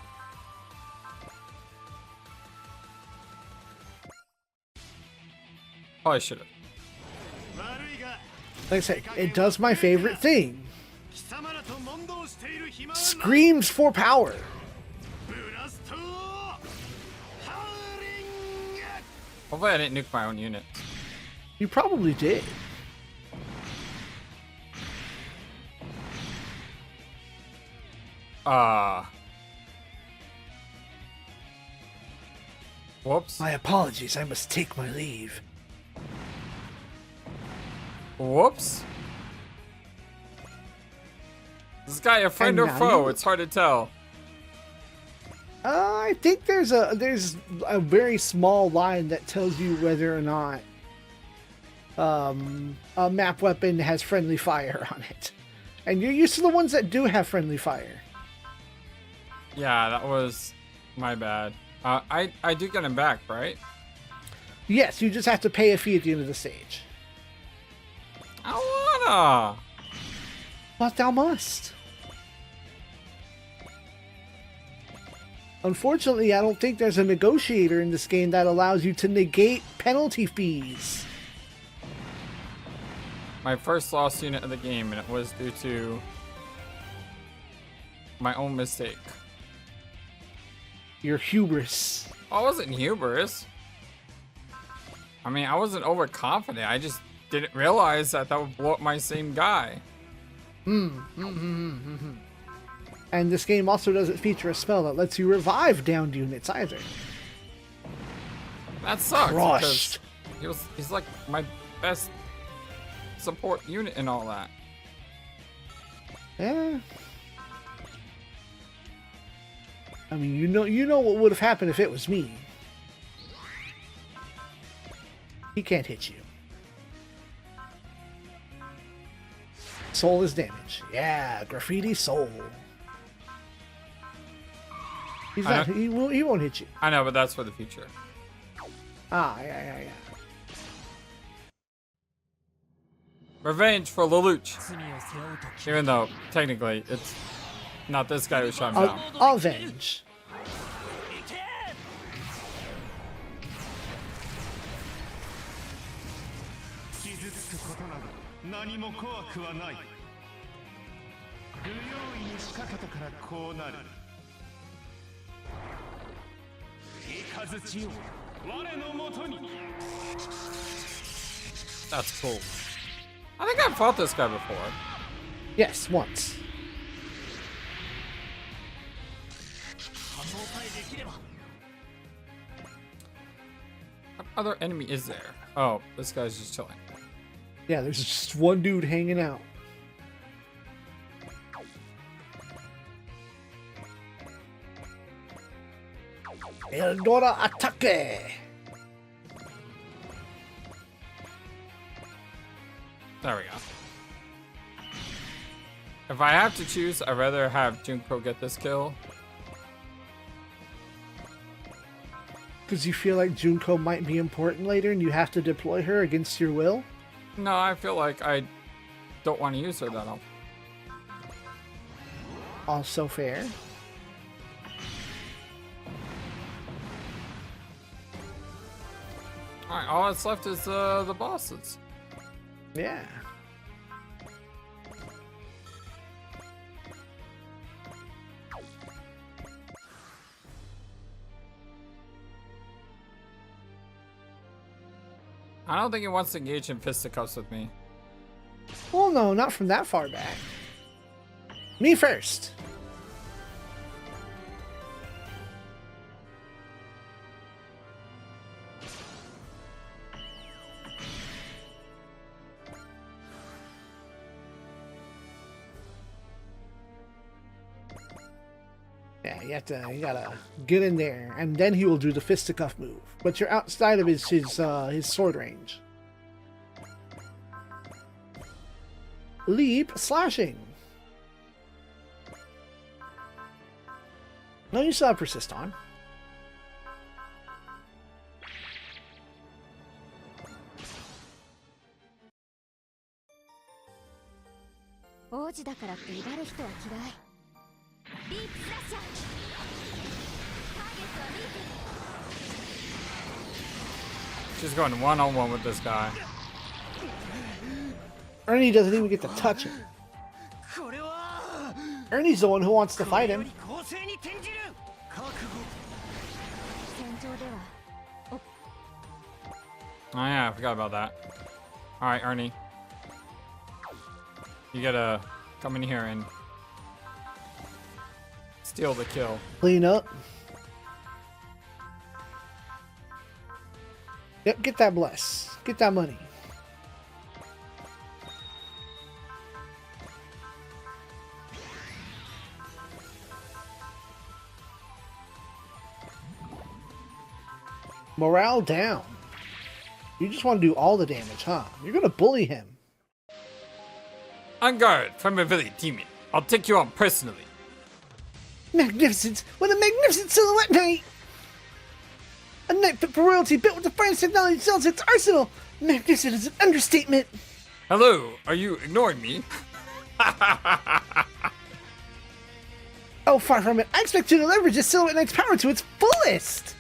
Probably should have. Like I said, it does my favorite thing. Screams for power. Hopefully I didn't nuke my own unit. You probably did. Whoops. My apologies. I must take my leave. Whoops. Is this guy a friend And or now foe? you- It's hard to tell. I think there's a very small line that tells you whether or not a map weapon has friendly fire on it, and you're used to the ones that do have friendly fire. Yeah, that was my bad. I do get him back, right? Yes, you just have to pay a fee at the end of the stage. I wanna. But thou must. Unfortunately, I don't think there's a negotiator in this game that allows you to negate penalty fees. My first lost unit of the game, and it was due to my own mistake. Your hubris. I wasn't hubris. I mean, I wasn't overconfident. I just didn't realize that would blow up my same guy. And this game also doesn't feature a spell that lets you revive downed units either. That sucks. Crushed. Because he's like my best support unit and all that. Yeah. I mean, you know what would have happened if it was me. He can't hit you. Soul is damage. Yeah, graffiti soul. He's not, he won't hit you. I know, but that's for the future. Ah, yeah. Revenge for Lelouch. Even though, technically, it's not this guy who shot him down. Avenge. 傷つくことなど何も怖くはない。不用意に仕掛けたからこうなる。雷よ、我のもとに。 That's cool. I think I've fought this guy before. Yes, once. What other enemy is there? Oh, this guy's just chilling. Yeah, there's just one dude hanging out. Eldora Atake! There we go. If I have to choose, I'd rather have Junko get this kill. Because you feel like Junko might be important later and you have to deploy her against your will? No, I feel like I don't want to use her that often. Also fair. Alright, all that's left is the bosses. Yeah. I don't think he wants to engage in fisticuffs with me. Well, no, not from that far back. Me first. Yeah, you gotta get in there, and then he will do the fisticuff move. But you're outside of his sword range. Leap slashing. No, you still have persist on. She's going one-on-one with this guy. Ernie doesn't even get to touch him. Ernie's the one who wants to fight him. Oh yeah, I forgot about that. Alright, Arnie. You gotta come in here and steal the kill. Clean up. Yep, get that bless. Get that money. Morale down. You just want to do all the damage, huh? You're gonna bully him. On guard, from a village demon. I'll take you on personally. Magnificent! What a magnificent silhouette knight! A knight fit for royalty, built with the finest technology sells its arsenal! Magnificent is an understatement! Hello, are you ignoring me? Oh, far from it. I expect you to leverage this silhouette knight's power to its fullest!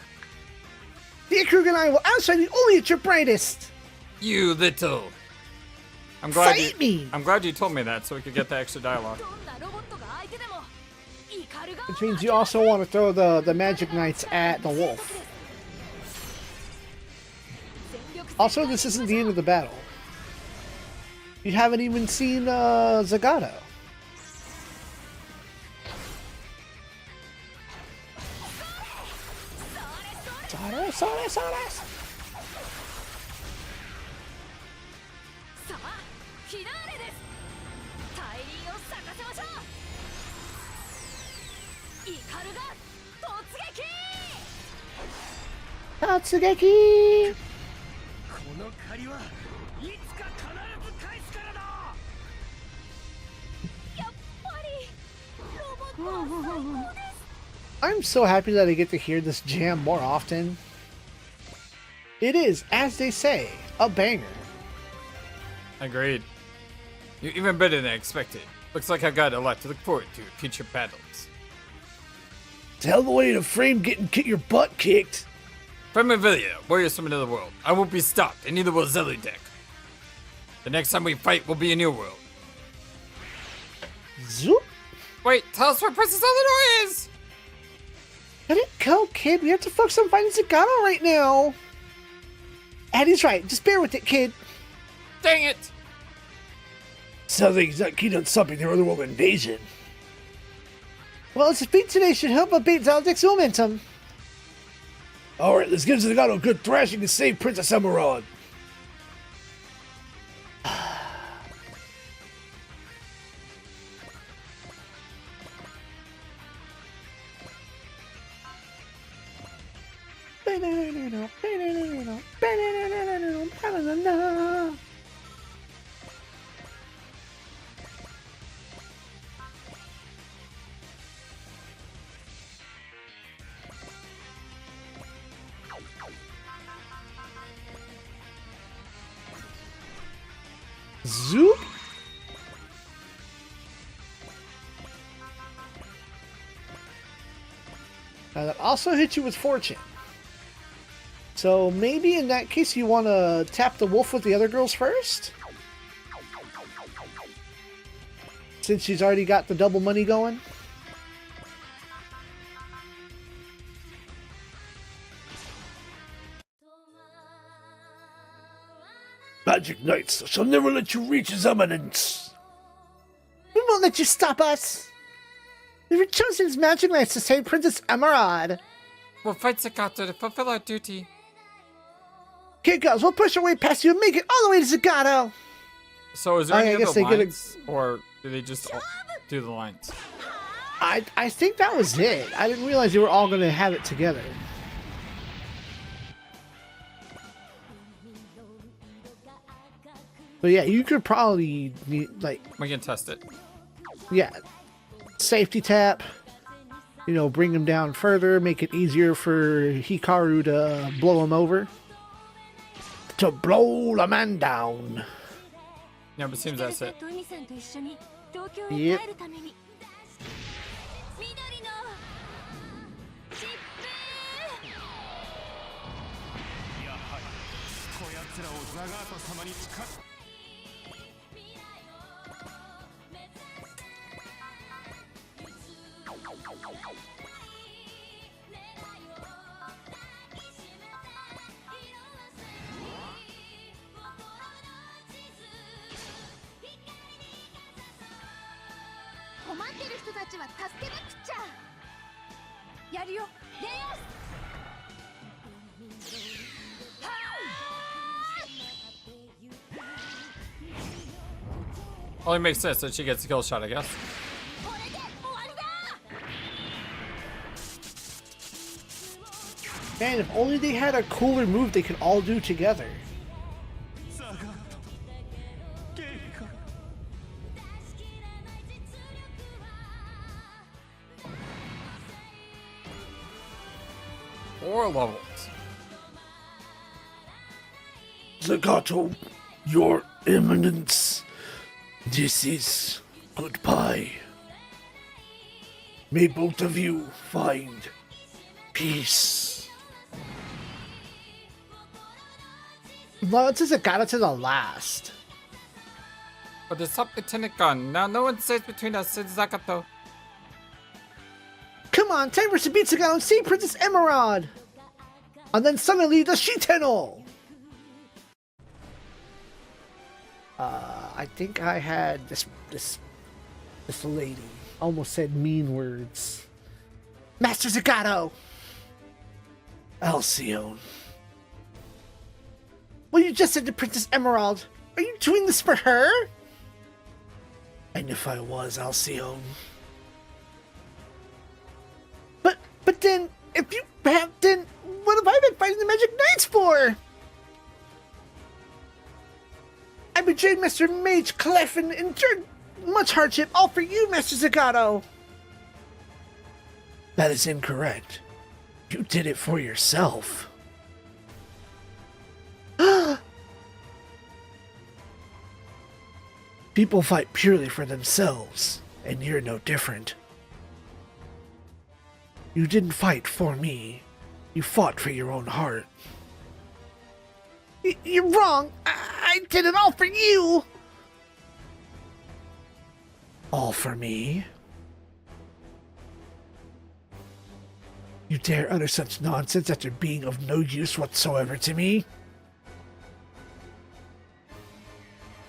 The Ikrug and I will outshine you only at your brightest! You little. I'm glad Fight me! I'm glad you told me that so we could get the extra dialogue. Which means you also want to throw the magic knights at the wolf. Also, this isn't the end of the battle. You haven't even seen Zagato. Sores. Tatsugeki! I'm so happy that I get to hear this jam more often. It is, as they say, a banger. Agreed. You're even better than I expected. Looks like I've got a lot to look forward to in future battles. It's a hell of a way to frame getting your butt kicked. From Avilia, warriors from another world. I won't be stopped, and neither will Zeludek. The next time we fight will be a new world. Zoop! Wait, tell us where Princess Eleanor is! Let it go, kid. We have to focus on fighting Zagato right now. Addie's right. Just bear with it, kid. Dang it! Sounds like he's not keen on stopping their otherworld invasion. Well, its defeat today should help abate Zaldek's momentum. Alright, let's give Zagato a good thrashing to save Princess Emerald. Zoop! Now that also hits you with fortune. So maybe in that case you want to tap the wolf with the other girls first? Since she's already got the double money going? Magic Knights shall never let you reach his eminence. We won't let you stop us. We were chosen as Magic Knights to save Princess Emerald. We'll fight Zagato to fulfill our duty. Okay, girls, we'll push our way past you and make it all the way to Zagato. So is there any I guess other they get lines, or do they just all do the lines? I think that was it. I didn't realize you were all going to have it together. But yeah, you could probably, like, We can test it. yeah, safety tap, you know, bring him down further, make it easier for Hikaru to blow him over. To blow the man down. Yeah, but it seems that's it. Yep. ちは助けなくちゃ。やるよ、レイアス。 Only makes sense that she gets a kill shot, I guess. Man, if only they had a cooler move they could all do together. Four levels. Zagato, Your Eminence, this is goodbye. May both of you find peace. Lawrence is a got it to the last. But the sub-lieutenant gone. Now no one stays between us and Zagato. Come on, time for us to beat Zagato and see Princess Emerald! And then suddenly the Shitenol! I think I had this lady. Almost said mean words. Master Zagato! Alcyone. Well, you just said to Princess Emerald. Are you doing this for her? And if I was, Alcyone. But then, if you have, then what have I been fighting the Magic Knights for? I betrayed Master Mage Clef and endured much hardship, all for you, Master Zagato. That is incorrect. You did it for yourself. People fight purely for themselves, and you're no different. You didn't fight for me. You fought for your own heart. You're wrong. I did it all for you. All for me? You dare utter such nonsense after being of no use whatsoever to me?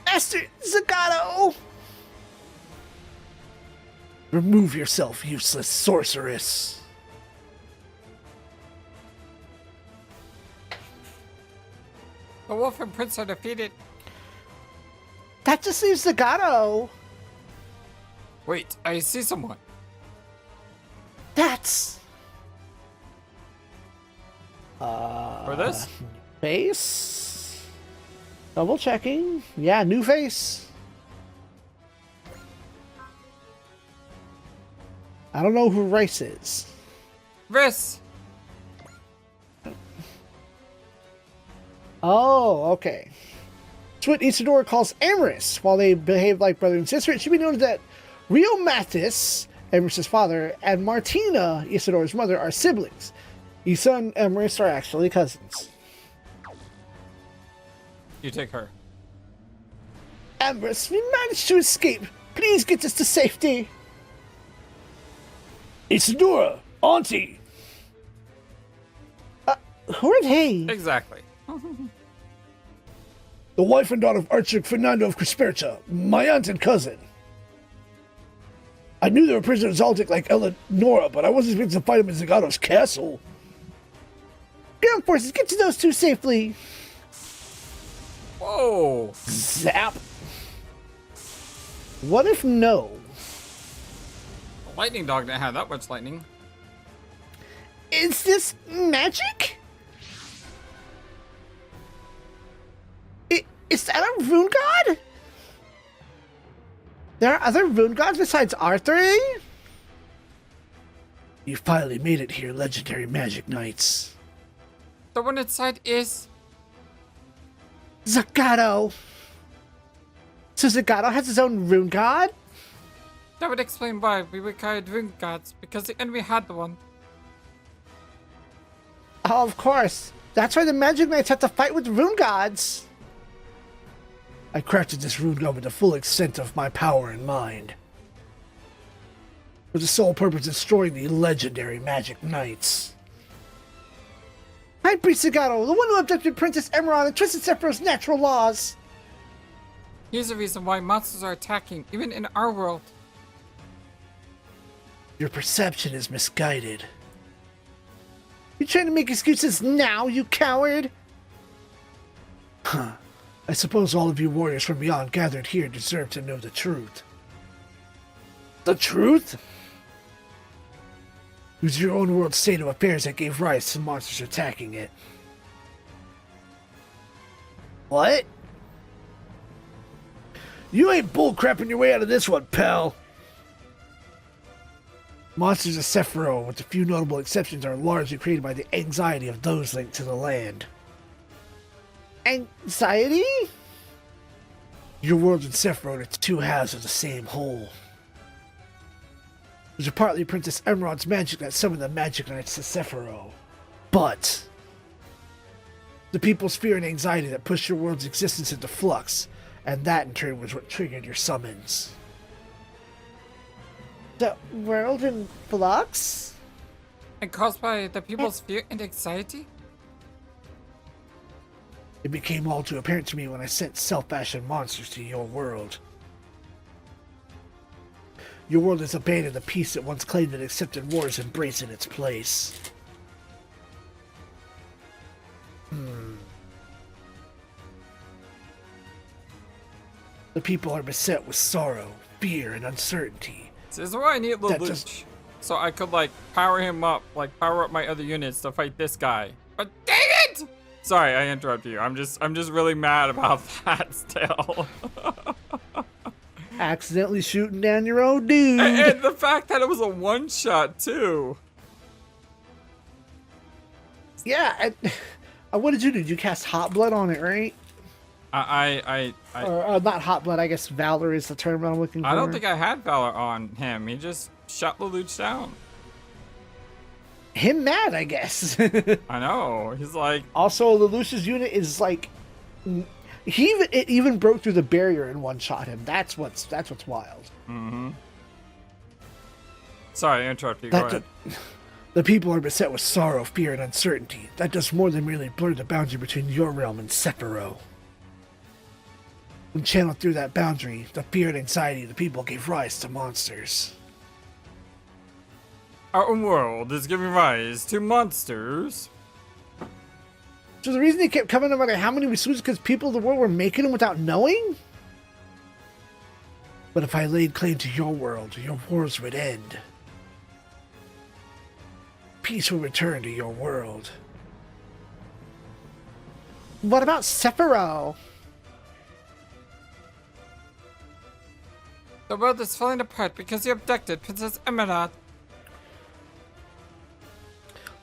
Master Zagato! Remove yourself, useless sorceress. The wolf and prince are defeated. That just leaves Zagato. Wait, I see someone. That's... For this? Face? Double checking. Yeah, new face. I don't know who Rice is. Riss! Oh, okay. It's what Isidore calls Amorous. While they behave like brother and sister, it should be noted that Rio Mathis, Amorous's father, and Martina, Isidore's mother, are siblings. Isa and Amorous are actually cousins. You take her. Amorous, we managed to escape. Please get us to safety. Isadora! Auntie! Who are they? Exactly. The wife and daughter of Archduke Fernando of Crisperta, my aunt and cousin. I knew they were prisoners Zaltic like Eleonora, but I wasn't expecting to fight them in Zagato's castle. Ground forces, get to those two safely. Whoa! Zap! What if no? The lightning dog didn't have that much lightning. Is this magic? Is that a rune god? There are other rune gods besides our three? You finally made it here, legendary magic knights. The one inside is... Zagato. So Zagato has his own rune god? That would explain why we required rune gods, because the enemy had the one. Oh, of course. That's why the magic knights have to fight with rune gods. I crafted this rune god with the full extent of my power in mind. With the sole purpose of destroying the legendary magic knights. High Priest Zagato, the one who abducted Princess Emerald and twisted Sephiroth's natural laws. Here's the reason why monsters are attacking, even in our world. Your perception is misguided. You trying to make excuses now, you coward? Huh. I suppose all of you warriors from beyond gathered here deserve to know the truth. The truth? It was your own world's state of affairs that gave rise to monsters attacking it. What? You ain't bullcrapping your way out of this one, pal. Monsters of Cephiro, with a few notable exceptions, are largely created by the anxiety of those linked to the land. Anxiety? Your world and Cephiro are two halves of the same whole. It was partly Princess Emerald's magic that summoned the magic knights to Cephiro. But the people's fear and anxiety that pushed your world's existence into flux, and that in turn was what triggered your summons. The world in flux? And caused by the people's fear and anxiety? It became all too apparent to me when I sent self-fashioned monsters to your world. Your world has abandoned the peace it once claimed and accepted wars embraced in its place. The people are beset with sorrow, fear, and uncertainty. This is why I need That Lelouch. just- So I could, like, power him up, like, power up my other units to fight this guy. But dang it! Sorry, I interrupted you. I'm just really mad about that still. Accidentally shooting down your own dude. And the fact that it was a one-shot, too. Yeah. What did you do? Did you cast Hot Blood on it, right? I Or not Hot Blood. I guess Valor is the term I'm looking for. don't think I had Valor on him. He just shot Lelouch down. Him mad, I guess. I know. He's like, Also, Lelouch's unit is like, it even broke through the barrier and one shot him. That's what's wild. sorry, I interrupted you. Go ahead. The people are beset with sorrow, fear, and uncertainty. That does more than merely blur the boundary between your realm and Cephiro. When channeled through that boundary, the fear and anxiety of the people gave rise to monsters. Our world is giving rise to monsters. So the reason they kept coming no matter how many we slew is because people of the world were making them without knowing? But if I laid claim to your world, your wars would end. Peace will return to your world. What about Cephiro? The world is falling apart because you abducted Princess Emerald.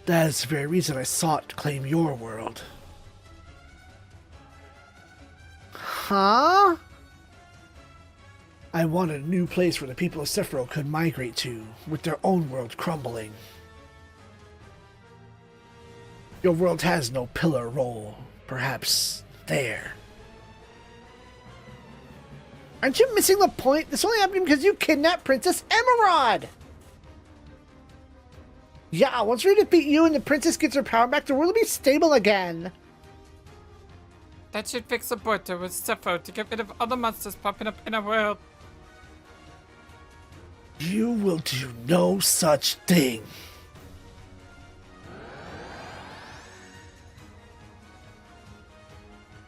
That is the very reason I sought to claim your world. Huh? I wanted a new place where the people of Cephiro could migrate to, with their own world crumbling. Your world has no pillar role. Perhaps there. Aren't you missing the point? This only happened because you kidnapped Princess Emerald! Yeah, once we defeat you and the princess gets her power back, the world will be stable again. That should fix the border with Cephiro to get rid of all the monsters popping up in our world. You will do no such thing.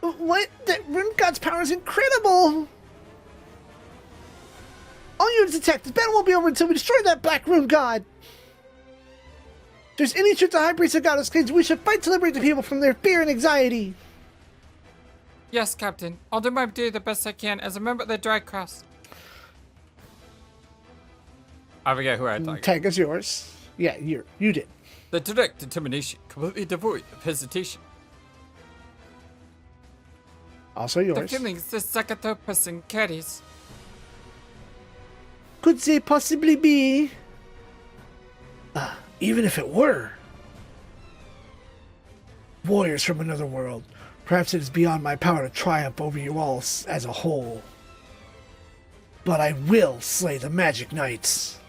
What? That Rune God's power is incredible! All units attack. This battle won't be over until we destroy that Black Rune God! If there's any truth the High Priest of Goddess claims, we should fight to liberate the people from their fear and anxiety! Yes, Captain. I'll do my duty the best I can as a member of the Dry Cross. I forget who I thought. Tag is yours. Yeah, you did. The direct determination, completely devoid of hesitation. Also The yours. feelings this Sakato person carries. Could they possibly be? Even if it were. Warriors from another world. Perhaps it is beyond my power to triumph over you all as a whole. But I will slay the Magic Knights.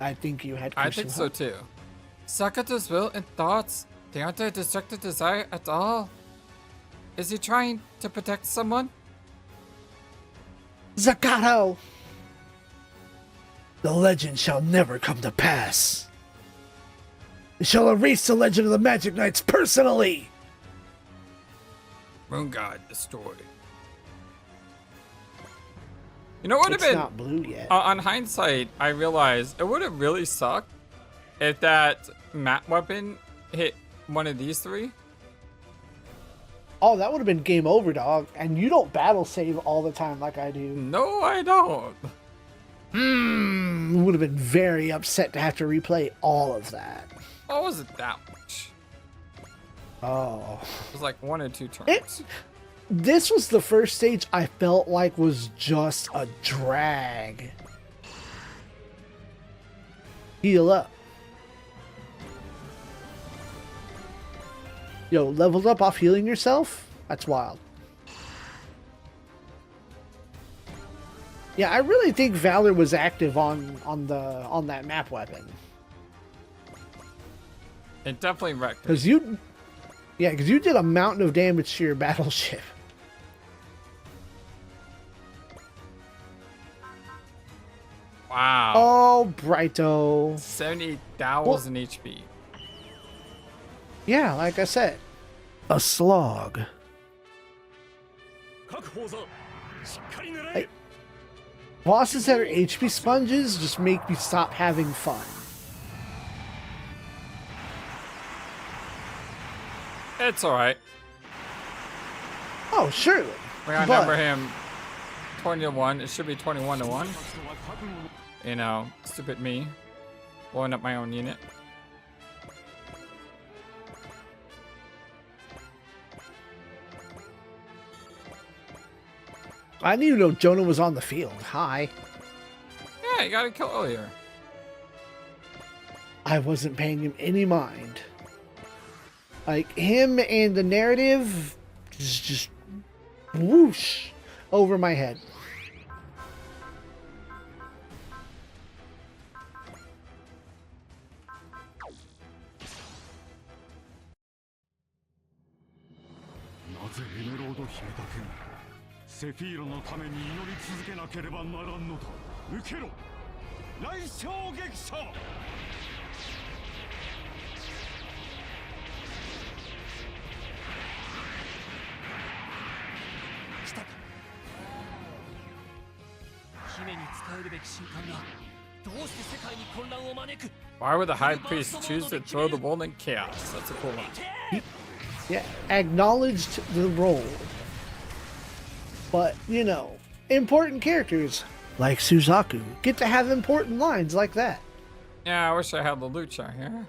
I think you had. I Christian think so hope. too. Sakato's will and thoughts, they aren't a destructive desire at all. Is he trying to protect someone? Zakato! The legend shall never come to pass. It shall erase the legend of the Magic Knights personally. Moon God destroyed. You know what would have It's been not blue yet. on hindsight? I realized it would have really sucked if that map weapon hit one of these three. Oh, that would have been game over, dog. And you don't battle save all the time like I do. No, I don't. Would have been very upset to have to replay all of that. Oh, was it that much? Oh. It was like 1 or 2 turns. This was the first stage I felt like was just a drag. Heal up. Yo, leveled up off healing yourself? That's wild. Yeah, I really think Valor was active on that map weapon. It definitely wrecked me. Because you did a mountain of damage to your battleship. Wow. Oh, Brighto. 70,000 HP. Yeah, like I said. A slog. Hey, bosses that are HP sponges just make me stop having fun. It's alright. Oh, surely. We gotta number him 20-1. It should be 21-1. You know, stupid me. Blowing up my own unit. I didn't even know Jonah was on the field. Hi. Yeah, you gotta kill earlier. I wasn't paying him any mind. Like, him and the narrative just whoosh over my head. Cephiro のために祈り続けなければならんのだ。受けろ。来衝撃者。来たか。姫に仕えるべき瞬間がどうして世界に混乱を招く。 Why would the High Priest choose to throw the ball in chaos? That's a cool one. Yeah, acknowledged the role. But, you know, important characters like Suzaku get to have important lines like that. Yeah, I wish I had the Lucha here.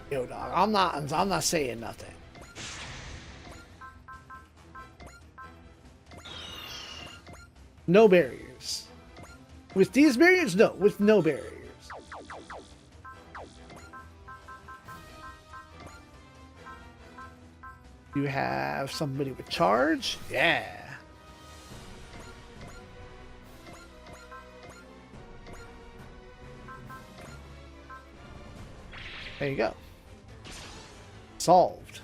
Yo, dog, I'm not saying nothing. No barriers. With these barriers? No, with no barriers. You have somebody with charge? Yeah. There you go. Solved.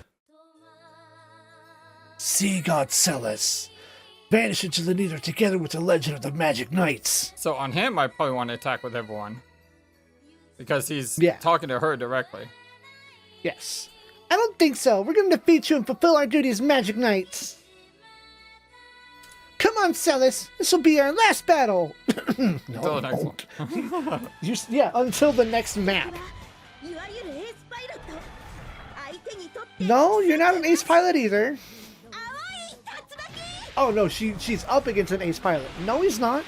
Sea God Celis. Vanish into the Nether together with the legend of the Magic Knights. So on him, I probably want to attack with everyone. Because he's Yeah. talking to her directly. Yes. I don't think so. We're going to defeat you and fulfill our duty as Magic Knights. Come on, Celis. This will be our last battle. Until the next one. Yeah, until the next map. No, you're not an ace pilot either. Oh no, she's up against an ace pilot. No, he's not.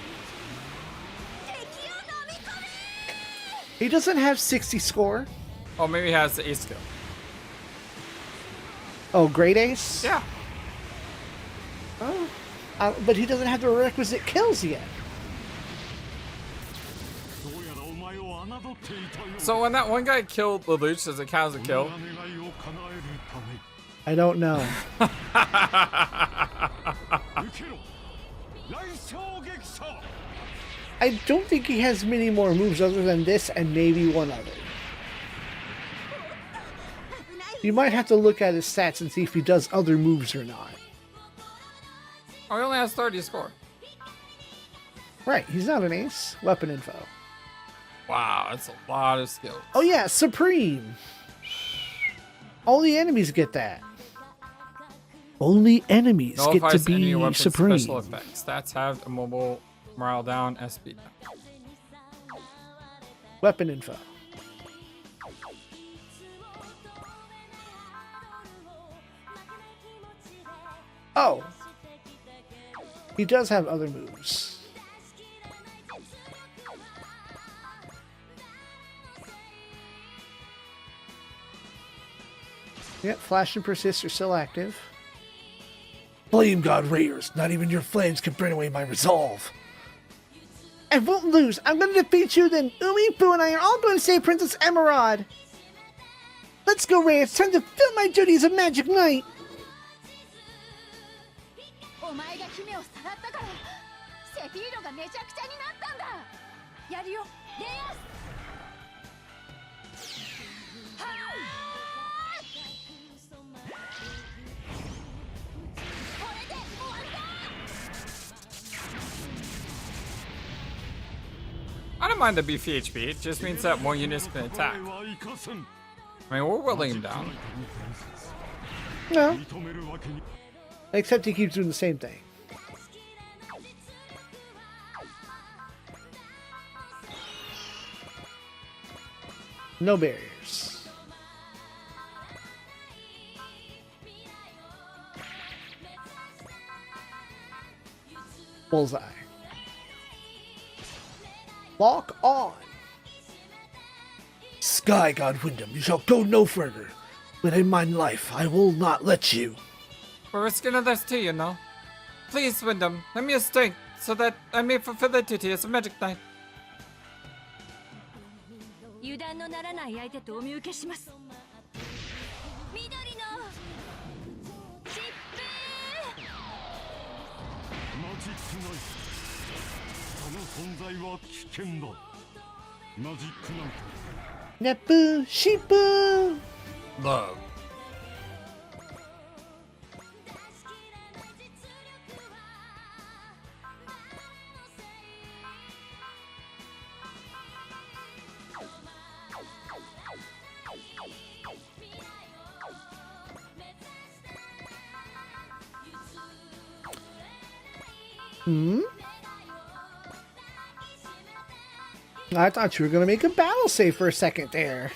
He doesn't have 60 score. Oh, maybe he has the ace skill. Oh, great ace? Yeah. Oh, but he doesn't have the requisite kills yet. So when that one guy killed Lelouch, does it count as a kill? I don't know. I don't think he has many more moves other than this and maybe one other. You might have to look at his stats and see if he does other moves or not. Oh, he only has 30 score. Right, he's not an ace. Weapon info. Wow, that's a lot of skills. Oh yeah, Supreme. Only enemies get that. Only enemies get to Nullifies enemy be weapon Supreme. special effects. Stats have immobile, morale down, SP down. Weapon info. Oh. He does have other moves. Yep, Flash and Persist are still active. Flame God Raiders, not even your flames can burn away my resolve. I won't lose. I'm going to defeat you then. Umi, Fu, and I are all going to save Princess Emerald. Let's go, Ray. It's time to fill my duty as a magic knight. お前が姫をさらったからセフィーロがめちゃくちゃになったんだ。やるよレアス。はーい。これで終わりだ。 I don't mind the beefy HP. It just means that more units can attack. I mean, we're whittling him down. No. Except he keeps doing the same thing. No barriers. Bullseye. Lock on. Sky God Wyndham, you shall go no further. Within my life, I will not let you. We're risking others too, you know. Please, Wyndham, let me a strength so that I may fulfill the duty as a magic knight. 油断のならない相手とお見受けします。緑の疾風。マジックナイト。その存在は危険だ。マジックナイト。 Nepu, Shipu. Love. Hmm? I thought you were going to make a battle save for a second there.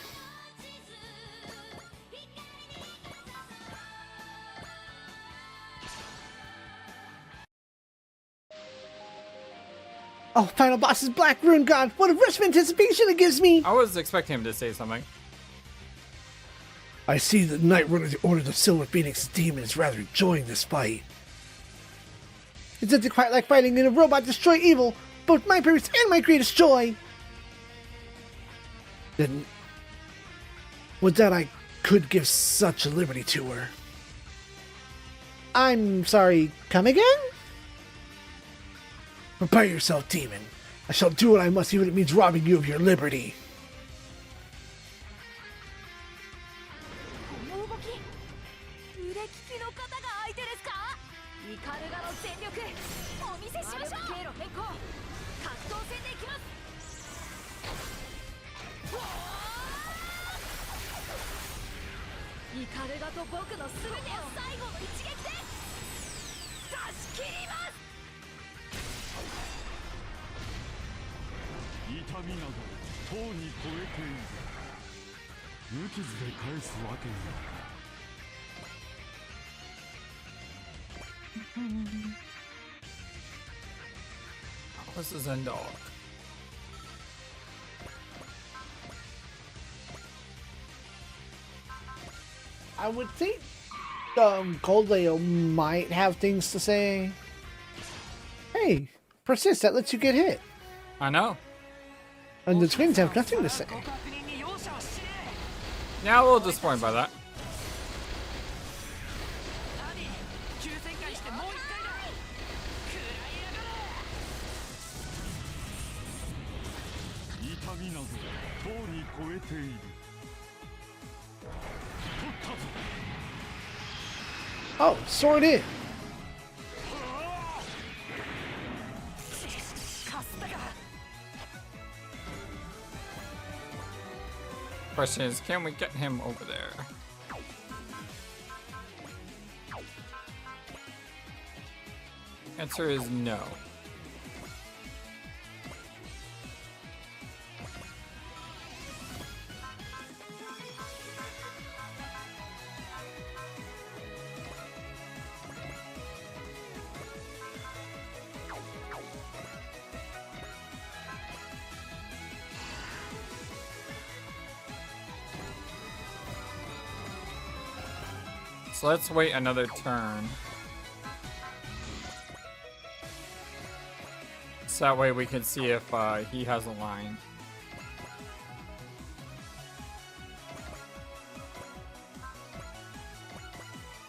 Oh, final boss is Black Rune God. What a rush of anticipation it gives me. I was expecting him to say something. I see the Night Runner the Order of Silver Phoenix Demon is rather enjoying this fight. It's not quite like fighting in a robot destroy evil, both my purpose and my greatest joy. Then, would that I could give such a liberty to her. I'm sorry, come again? Prepare yourself, demon. I shall do what I must, even if it means robbing you of your liberty. この動き、腕利きの方が相手ですか？イカルガの全力、お見せしましょう。経路変更、格闘戦でいきます。イカルガと僕の全てを最後の一撃で出し切ります。 痛みなどとうに超えている。無傷で返すわけには。 This is Endog. I would think Cold Leo might have things to say. Hey, persist, that lets you get hit. I know. And the twins have nothing to say. Yeah, a little disappointed by that. Oh, sword in. Question is, can we get him over there? Answer is no. So let's wait another turn. So that way we can see if he has a line.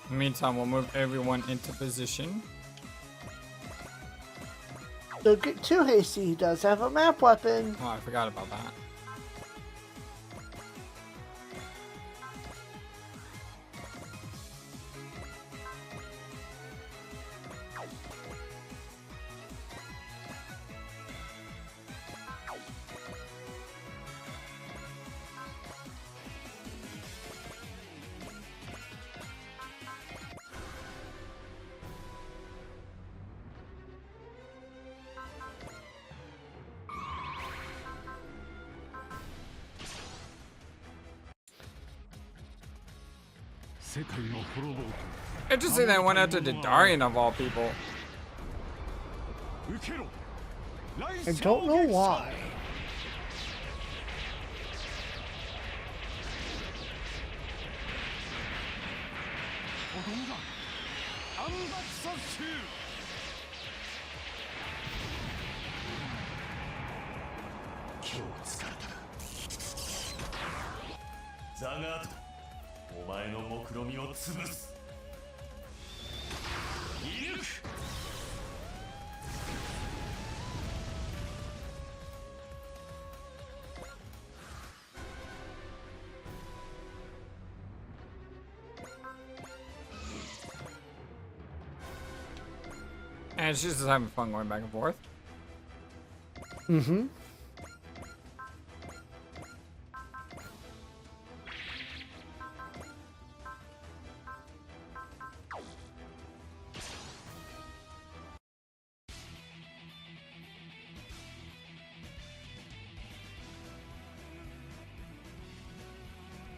In the meantime, we'll move everyone into position. Don't get too hasty. He does have a map weapon. Oh, I forgot about that. Interesting that I went after the Darian of all people. I don't know why. And she's just having fun going back and forth. Mm-hmm.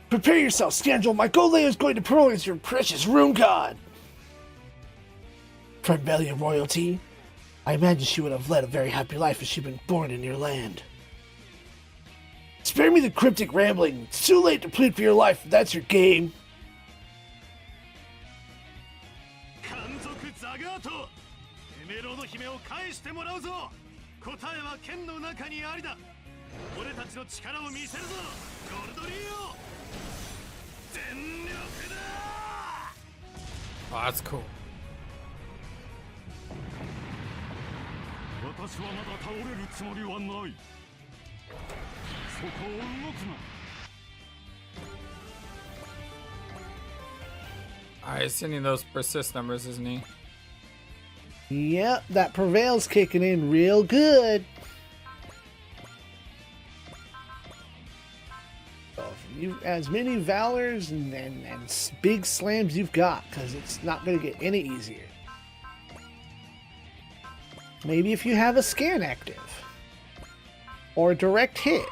Prepare yourself, scoundrel. My goal layer is going to purloin your precious rune god. Primevalian royalty. I imagine she would have led a very happy life if she'd been born in your land. Spare me the cryptic rambling. It's too late to plead for your life if that's your game. Oh, that's cool. Alright, sending those persist numbers, isn't he? Yep, that prevail's kicking in real good. So you as many valors and big slams you've got, because it's not going to get any easier. Maybe if you have a scan active or a direct hit.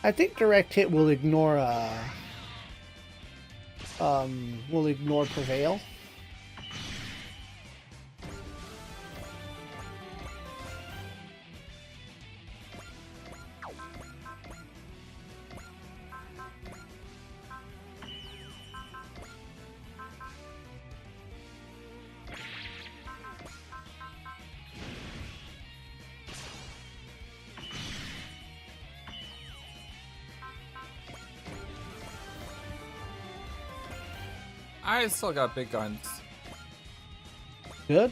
I think direct hit will ignore prevail. I still got big guns. Good.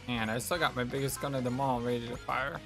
And I still got my biggest gun of them all ready to fire.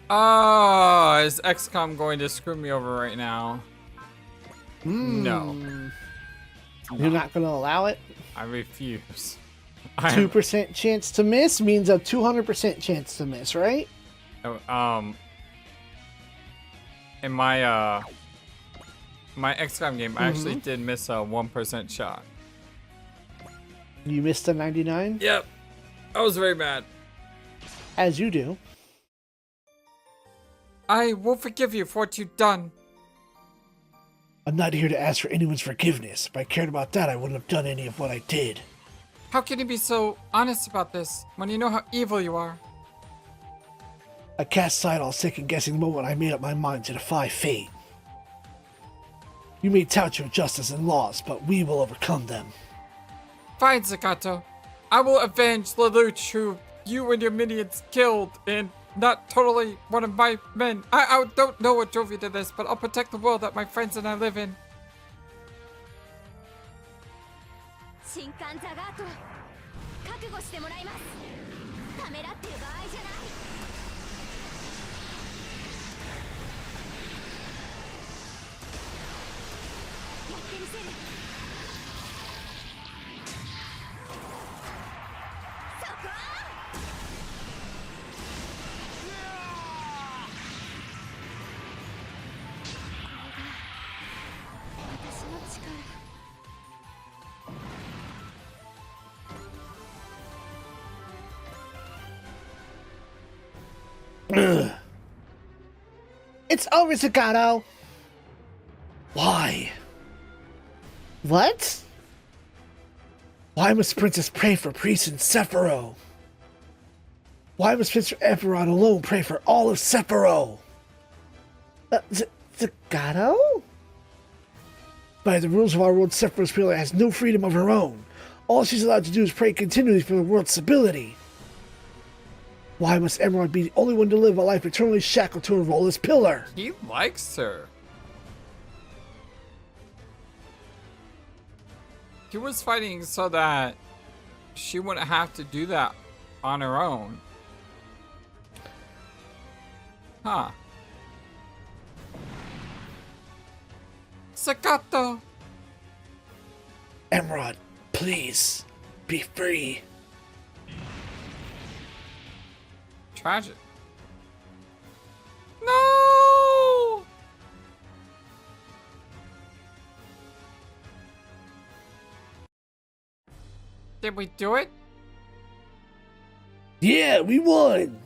Oh, is XCOM going to screw me over right now? No. You're not going to allow it? I refuse. 2% chance to miss means a 200% chance to miss, right? In my my XCOM game, I actually did miss a 1% shot. You missed a 99? Yep. I was very mad. As you do. I will forgive you for what you've done. I'm not here to ask for anyone's forgiveness. If I cared about that, I wouldn't have done any of what I did. How can you be so honest about this when you know how evil you are? I cast aside all second-guessing the moment I made up my mind to defy fate. You may tout your justice and laws, but we will overcome them. Fine, Zagato. I will avenge Lelouch, who you and your minions killed, and not totally one of my men. I don't know what drove you to this, but I'll protect the world that my friends and I live in. 新刊ザガート覚悟してもらいますためらってる場合じゃないやってみせるそここれが私の力 It's over, Zagato! Why? What? Why must Princess pray for priests in Cephiro? Why must Prince Ephron alone pray for all of Cephiro? Zagato? By the rules of our world, Sephiro's ruler has no freedom of her own. All she's allowed to do is pray continually for the world's stability. Why must Emerald be the only one to live a life eternally shackled to a roleless pillar? He likes her. He was fighting so that she wouldn't have to do that on her own. Huh. Zagato! Emerald, please, be free. Tragic. No! Did we do it? Yeah, we won!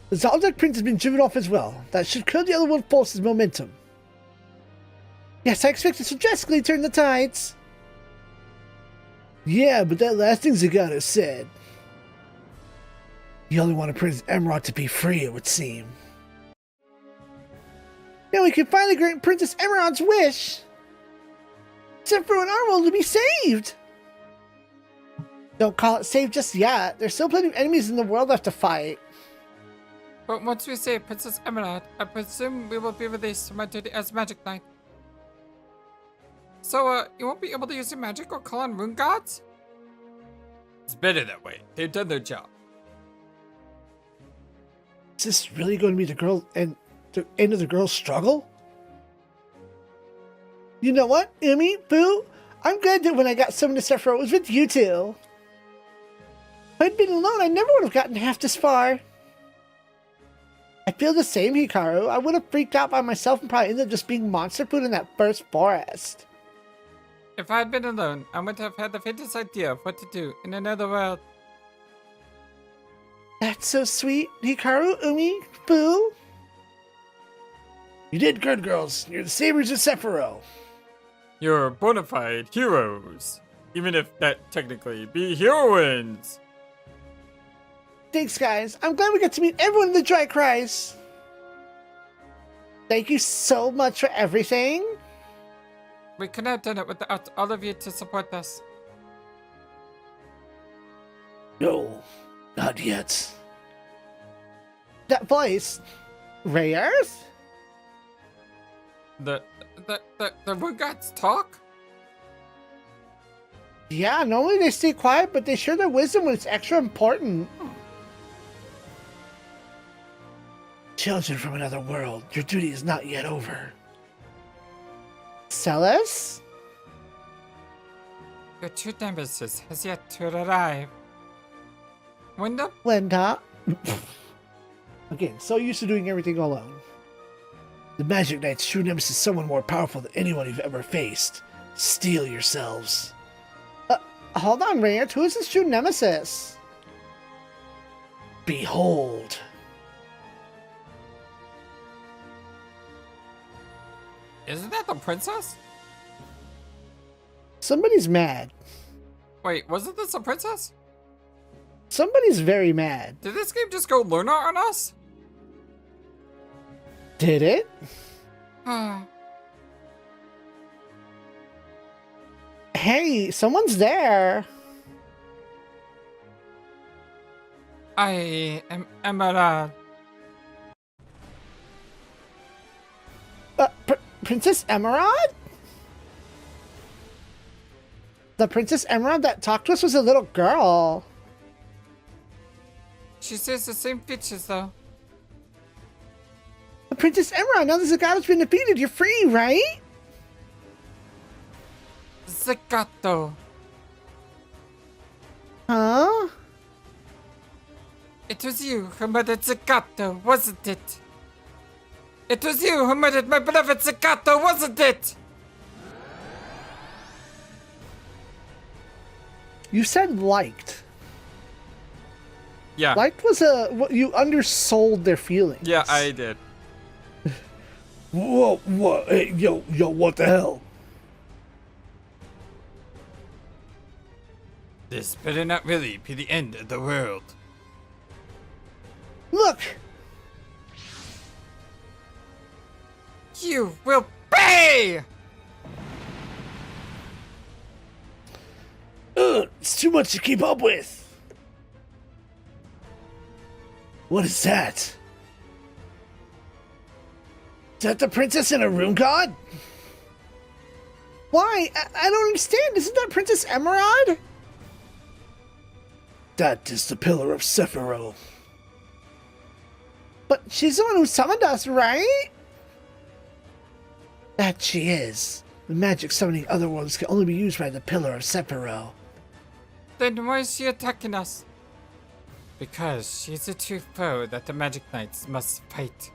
The Zoldyck Prince has been driven off as well. That should curb the other world force's momentum. Yes, I expect this to drastically turn the tides. Yeah, but that last thing Zagato said. You only wanted Prince Emerald to be free, it would seem. Now we can finally grant Princess Emerald's wish. Cephiro and our world will be saved. Don't call it saved just yet. There's still plenty of enemies in the world left to fight. But once we save Princess Emerald, I presume we will be released from our duty as Magic Knight. So, you won't be able to use your magic or call on rune gods? It's better that way. They've done their job. Is this really going to be the girl and the end of the girl's struggle? You know what, Umi, Boo? I'm glad that when I got summoned to Cephiro, it was with you two. If I'd been alone, I never would have gotten half this far. I feel the same, Hikaru. I would have freaked out by myself and probably ended up just being monster food in that first forest. If I had been alone, I would have had the faintest idea of what to do in another world. That's so sweet, Hikaru, Umi, Boo. You did good, girls. You're the saviors of Cephiro. You're bona fide heroes. Even if that technically be heroines. Thanks, guys. I'm glad we got to meet everyone in the Dry Cries. Thank you so much for everything. We couldn't have done it without all of you to support us. No, not yet. That voice, Rayers? The rune gods talk? Yeah, normally they stay quiet, but they share their wisdom when it's extra important. children from another world. Your duty is not yet over. Celis? Your true nemesis has yet to arrive. Window? Linda? Again, so used to doing everything alone. The Magic Knight's true nemesis is someone more powerful than anyone you've ever faced. Steel yourselves. Hold on, Rand. Who is his true nemesis? Behold. Isn't that the princess? Somebody's mad. Wait, wasn't this a princess? Somebody's very mad. Did this game just go Luna on us? Did it? Hey, someone's there. I am Emerald. Princess Emerald? The Princess Emerald that talked to us was a little girl. She says the same features though. The Princess Emerald, now there's a god that's been defeated. You're free, right? Zagato. Huh? It was you who murdered Zagato, wasn't it? It was you who murdered my beloved Zagato, wasn't it? You said liked. Yeah. Liked was you undersold their feelings. Yeah, I did. Whoa, whoa, hey, yo, what the hell? This better not really be the end of the world. Look! You will pay! It's too much to keep up with. What is that? Is that the princess in a room god? Why? I don't understand. Isn't that Princess Emerald? That is the pillar of Cephiro. But she's the one who summoned us, right? That she is. The magic summoning other worlds can only be used by the pillar of Cephiro. Then why is she attacking us? Because she's a true foe that the Magic Knights must fight.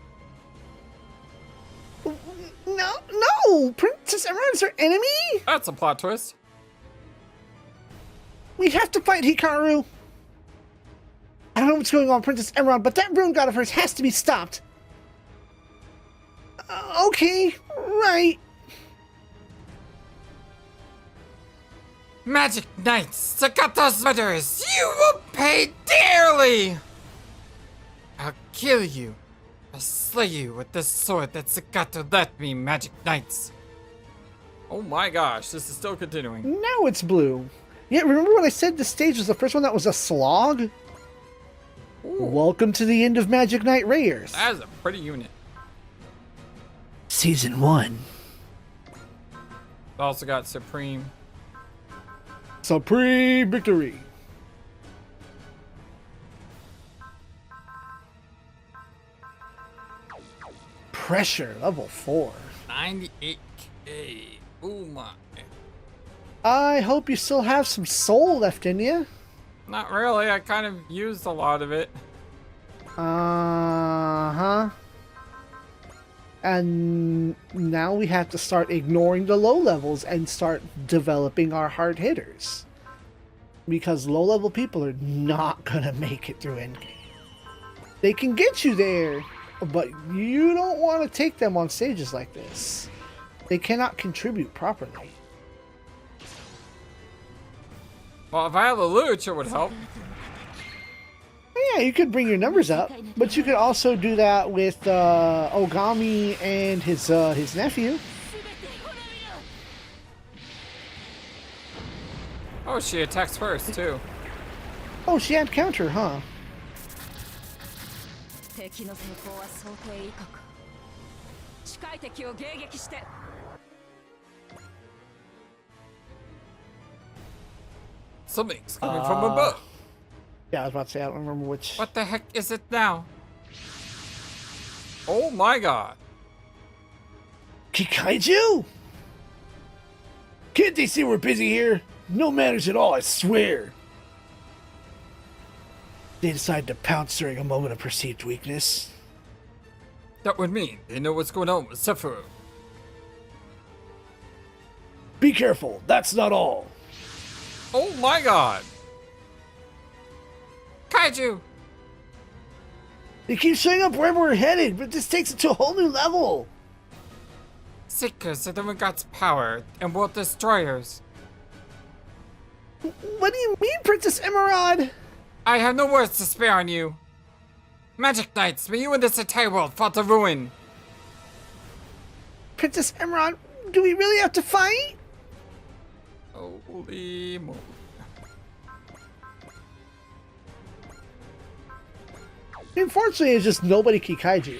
No! Princess Emerald's our enemy? That's a plot twist. We have to fight Hikaru. I don't know what's going on, Princess Emerald, but that rune god of hers has to be stopped. Okay, right. Magic Knights, Zagato's murderers, you will pay dearly! I'll kill you. I'll slay you with the sword that Zagato left me, Magic Knights. Oh my gosh, this is still continuing. Now it's blue. Yeah, remember when I said this stage was the first one that was a slog? Ooh, Welcome to the end of Magic Knight Raiders. that is a pretty unit. Season 1. Also got Supreme. Supreme victory. Pressure, level 4. 98k. Oh my. I hope you still have some soul left in you. Not really, I kind of used a lot of it. Uh-huh. And now we have to start ignoring the low levels and start developing our hard hitters. Because low level people are not gonna make it through endgame. They can get you there, but you don't want to take them on stages like this. They cannot contribute properly. Well, if I had the loot, it would help. Yeah, you could bring your numbers up, but you could also do that with Ogami and his nephew. Oh, she attacks first, too. Oh, she had counter, huh? 敵の成功は想定以下か。近い敵を迎撃して。 Something's coming from above. Yeah, I was about to say, I don't remember which. What the heck is it now? Oh my god. Kikaiju? Can't they see we're busy here? No manners at all, I swear. They decided to pounce during a moment of perceived weakness. That would mean they know what's going on with Cephiro. Be careful, that's not all. Oh my god. Kaiju! They keep showing up wherever we're headed, but this takes it to a whole new level. Seekers of the God's power and world destroyers. What do you mean, Princess Emerald? I have no words to spare on you. Magic Knights, may you and this entire world fall to ruin. Princess Emerald, do we really have to fight? Holy moly. Unfortunately, it's just nobody Kikaiju.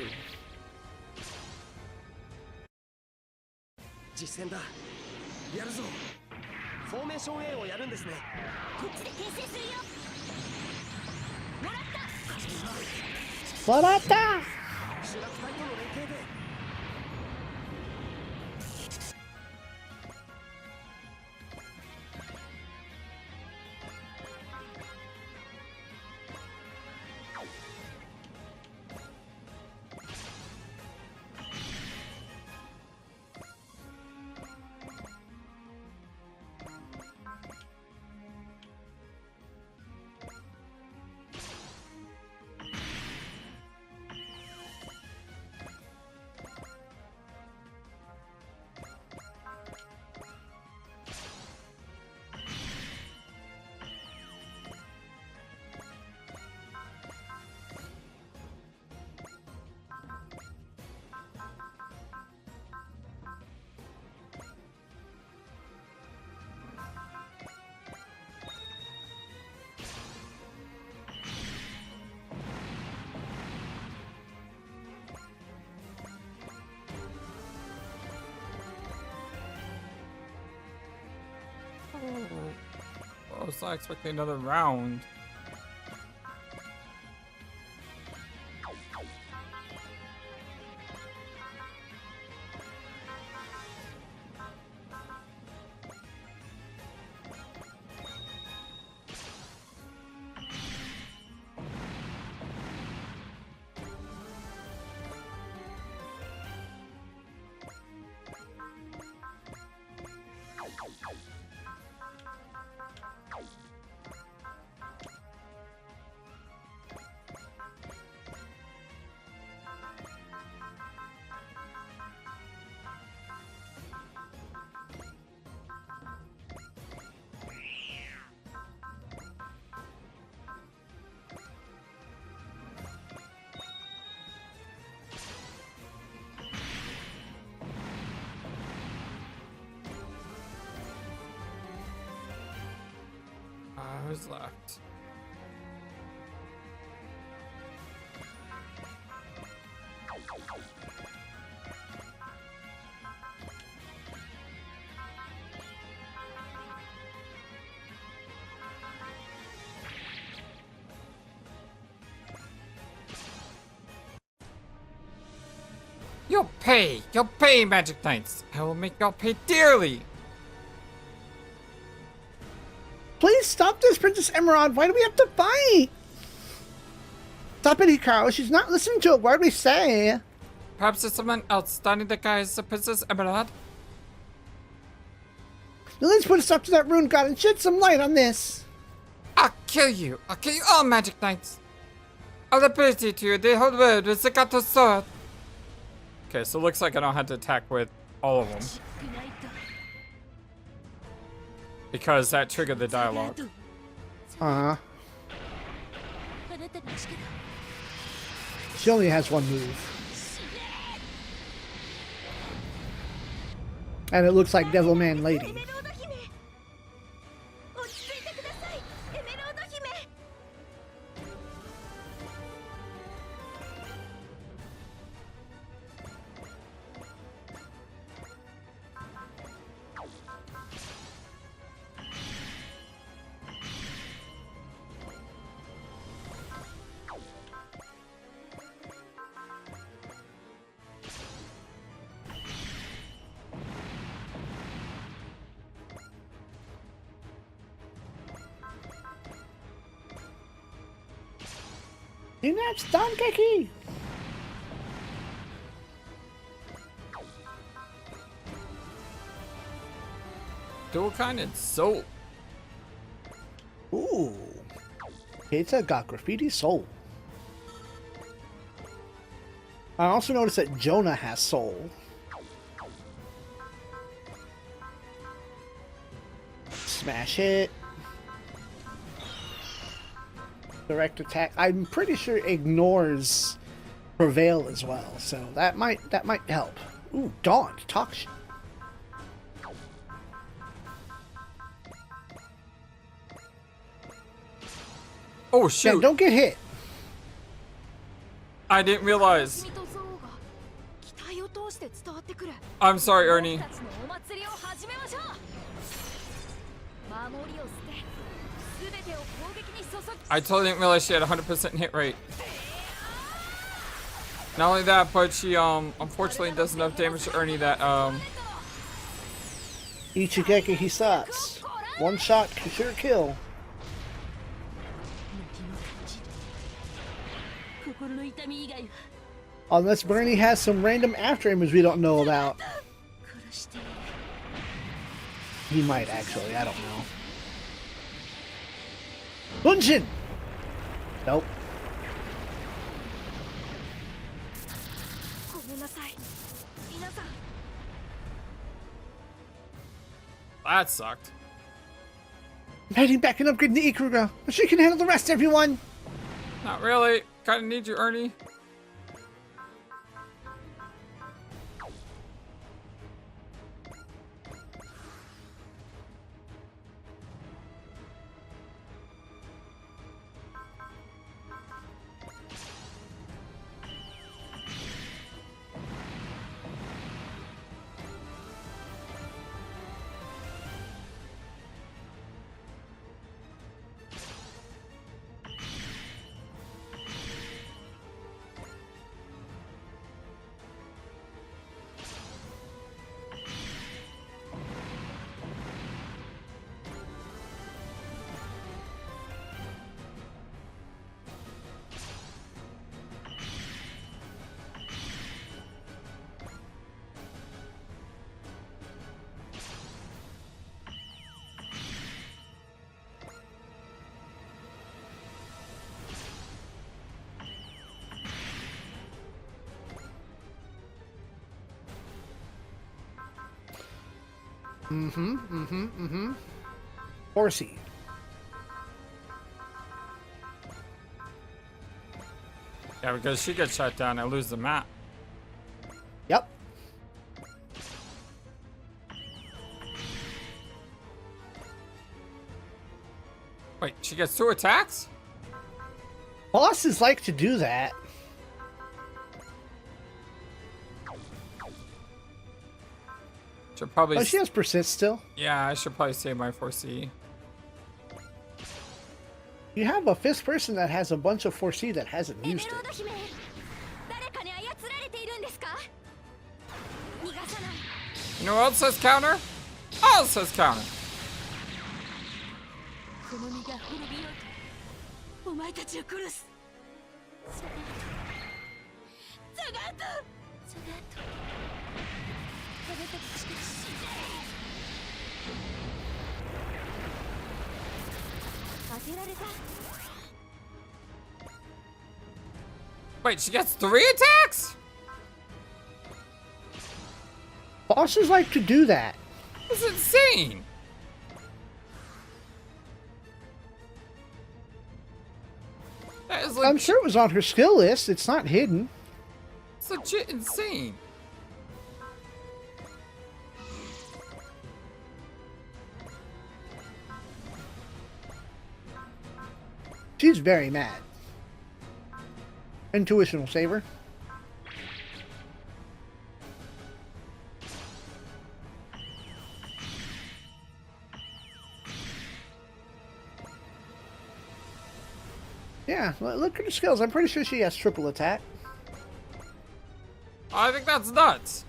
実戦だやるぞフォーメーション A をやるんですねこっちで牽制するよもらった What up, da? 主楽隊との連携で I was not expecting another round. Who's left? You'll pay, Magic Knights. I will make y'all pay dearly. Please stop this, Princess Emerald. Why do we have to fight? Stop it, Hikaru. She's not listening to a word we say. Perhaps it's someone else standing the guise of Princess Emerald. Now let's put a stop to that rune god and shed some light on this. I'll kill you. I'll kill you all, Magic Knights. I'll ability to you, the whole world with Zagato sword. Okay, so it looks like I don't have to attack with all of them. Because that triggered the dialogue. She only has one move. And it looks like Devilman Lady. That's Donkeki! Dual kind and soap. Ooh. Keita got graffiti soul. I also noticed that Jonah has soul. Smash it. Direct attack. I'm pretty sure ignores prevail as well, so that might help. Ooh, Daunt, talk shit. Oh Yeah, shoot! don't get hit. I didn't realize. 君とゾウが機体を通して伝わってくる。 I'm sorry, Ernie. 僕たちのお祭りを始めましょう。守りを捨て、すべてを攻撃に注ぎ。 I totally didn't realize she had 100% hit rate. Not only that, but she unfortunately does enough damage to Ernie that Ichigeki Hisatsu. One shot, sure kill. 心の痛み以外は Unless Bernie has some random after image we don't know about. 殺している。 He might actually, I don't know. Bunshin! Nope. ごめんなさい。皆さん。 that sucked. I'm heading back and upgrading the Ikuruga. She can handle the rest, everyone! Not really. Kinda need you, Ernie. Horsey. Yeah, because she gets shut down, I lose the map. Yep. Wait, she gets 2 attacks? Bosses like to do that. Should probably. Oh, she has persist still. Yeah, I should probably save my 4C. You have a 5th person that has a bunch of 4C that hasn't エメ used ロー it. ド姫、誰かに操られているんですか？逃がさない。 You know what else says counter? All says counter. この身が滅びようと、お前たちを殺す。ザガート、ザガート、ザガート。あなたたちが死んで。当てられた。 Wait, she gets 3 attacks? Bosses like to do that. That's insane. That is I'm sure it was on her skill list. It's not hidden. it's legit insane. She's very mad. Intuition will save her. Yeah, look at her skills. I'm pretty sure she has triple attack. I think that's nuts.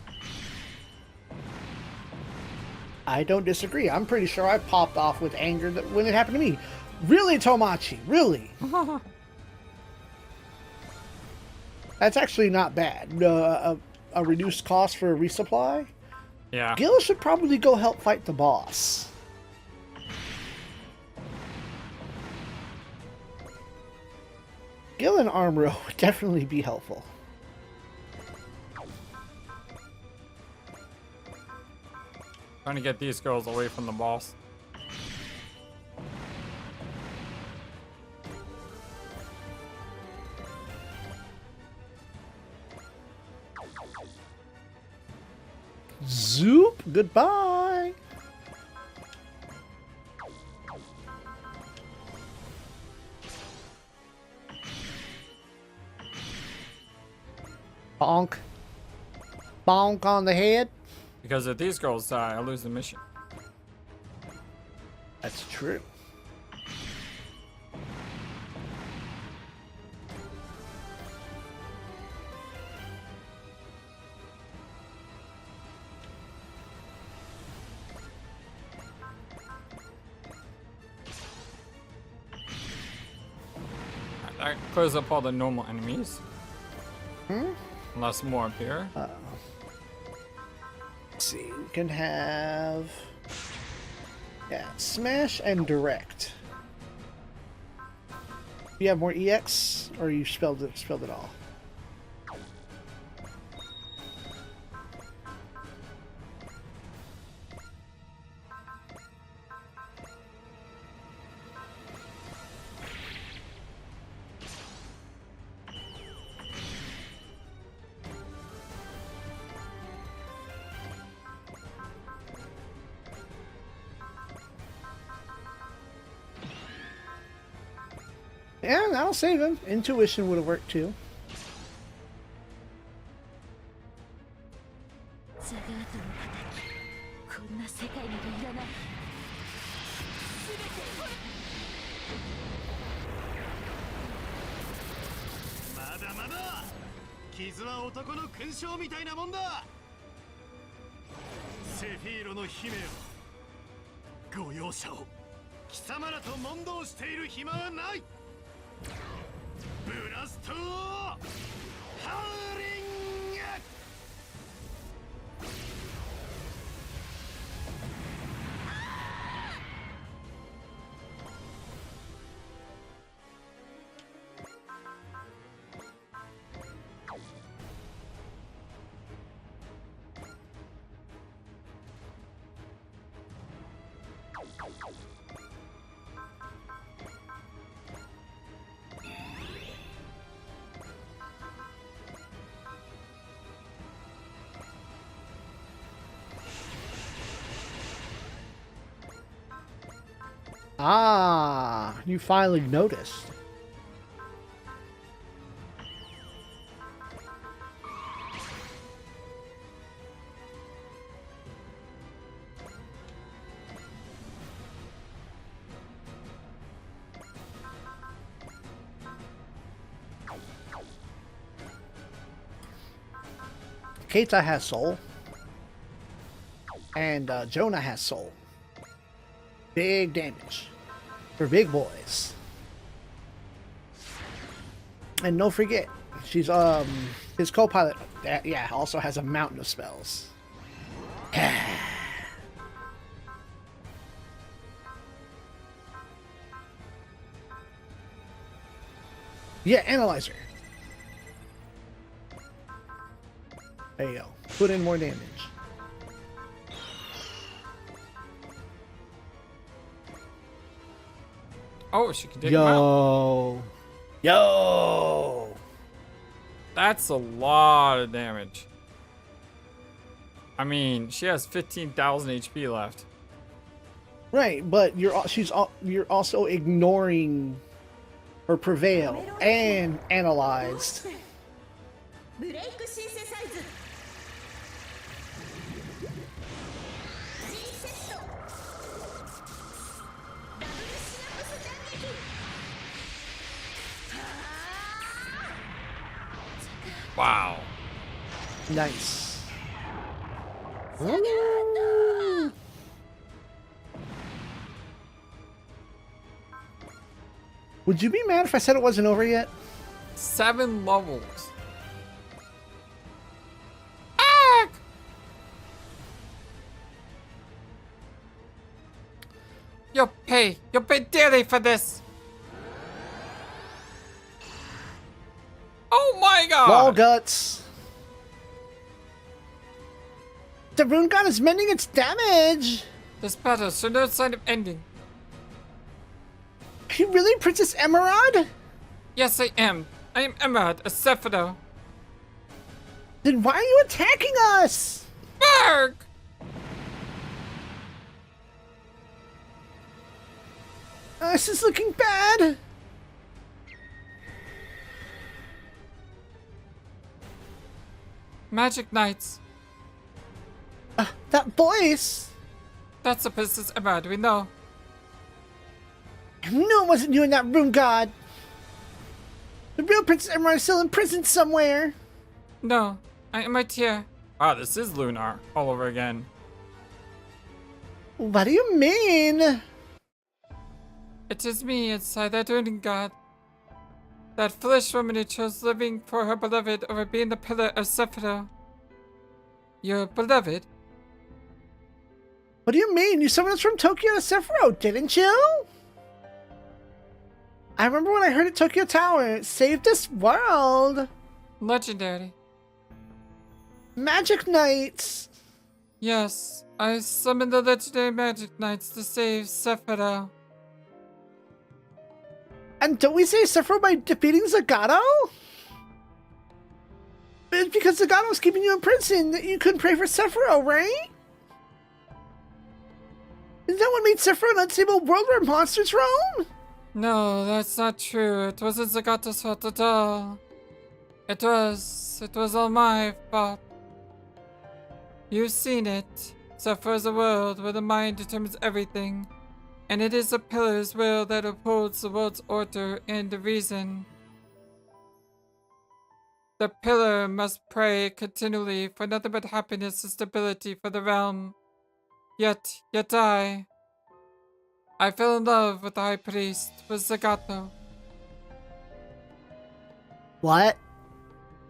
I don't disagree. I'm pretty sure I popped off with anger when it happened to me. Really, Tomachi? Really? That's actually not bad. A reduced cost for a resupply. Yeah. Gil should probably go help fight the boss. Gil and Armro would definitely be helpful. Trying to get these girls away from the boss. Zoop! Goodbye! Bonk. Bonk on the head. Because if these girls die, I lose the mission. That's true. That clears up all the normal enemies. Unless more appear. Let's see. We can have... Yeah, smash and direct. You have more EX, or you spelled it all? Yeah, that'll save him. Intuition would have worked too. ザガートの敵こんな世界などいらない全てまだまだ傷は男の勲章みたいなもんだ。セフィーロの姫をご容赦を貴様らと問答している暇はない。ブラストハーリング。Ah, you finally noticed. Keita has soul. And Jonah has soul. Big damage. For big boys. And don't forget, she's his co-pilot yeah, also has a mountain of spells. Yeah, analyzer. There you go. Put in more damage. Oh, she can take him out. Yo! That's a lot of damage. I mean, she has 15,000 HP left. Right, but you're also ignoring her prevail and analyzed. ブレイクシンセサイズ G セットダブルシナプス電撃 Wow. Nice. Would you be mad if I said it wasn't over yet? 7 levels. You'll pay dearly for this. Oh my god! Ball guts. The rune god is mending its damage. This battle shows no sign of ending. Are you really Princess Emerald? Yes, I am. I am Emerald, a Cephiro. Then why are you attacking us? Berg! This is looking bad. Magic Knights. That voice. That's the Princess Emerald, we know. I knew it wasn't you and that rune god. The real Princess Emerald is still in prison somewhere. No, I am right here. Wow, this is Lunar all over again. What do you mean? It is me inside that rune god. That foolish woman who chose living for her beloved over being the pillar of Cephiro. Your beloved? What do you mean? You summoned us from Tokyo to Cephiro, didn't you? I remember when I heard at Tokyo Tower, it saved this world. Legendary. Magic Knights. Yes, I summoned the legendary Magic Knights to save Cephiro. And don't we save Cephiro by defeating Zagato? It's because Zagato was keeping you in prison that you couldn't pray for Cephiro, right? Is that what made Cephiro an unstable world where monsters roam? No, that's not true. It wasn't Zagato's fault at all. It was all my fault. You've seen it. Cephiro is a world where the mind determines everything. And it is the pillar's will that upholds the world's order and reason. The pillar must pray continually for nothing but happiness and stability for the realm. Yet I fell in love with the High Priest, with Zagato. What?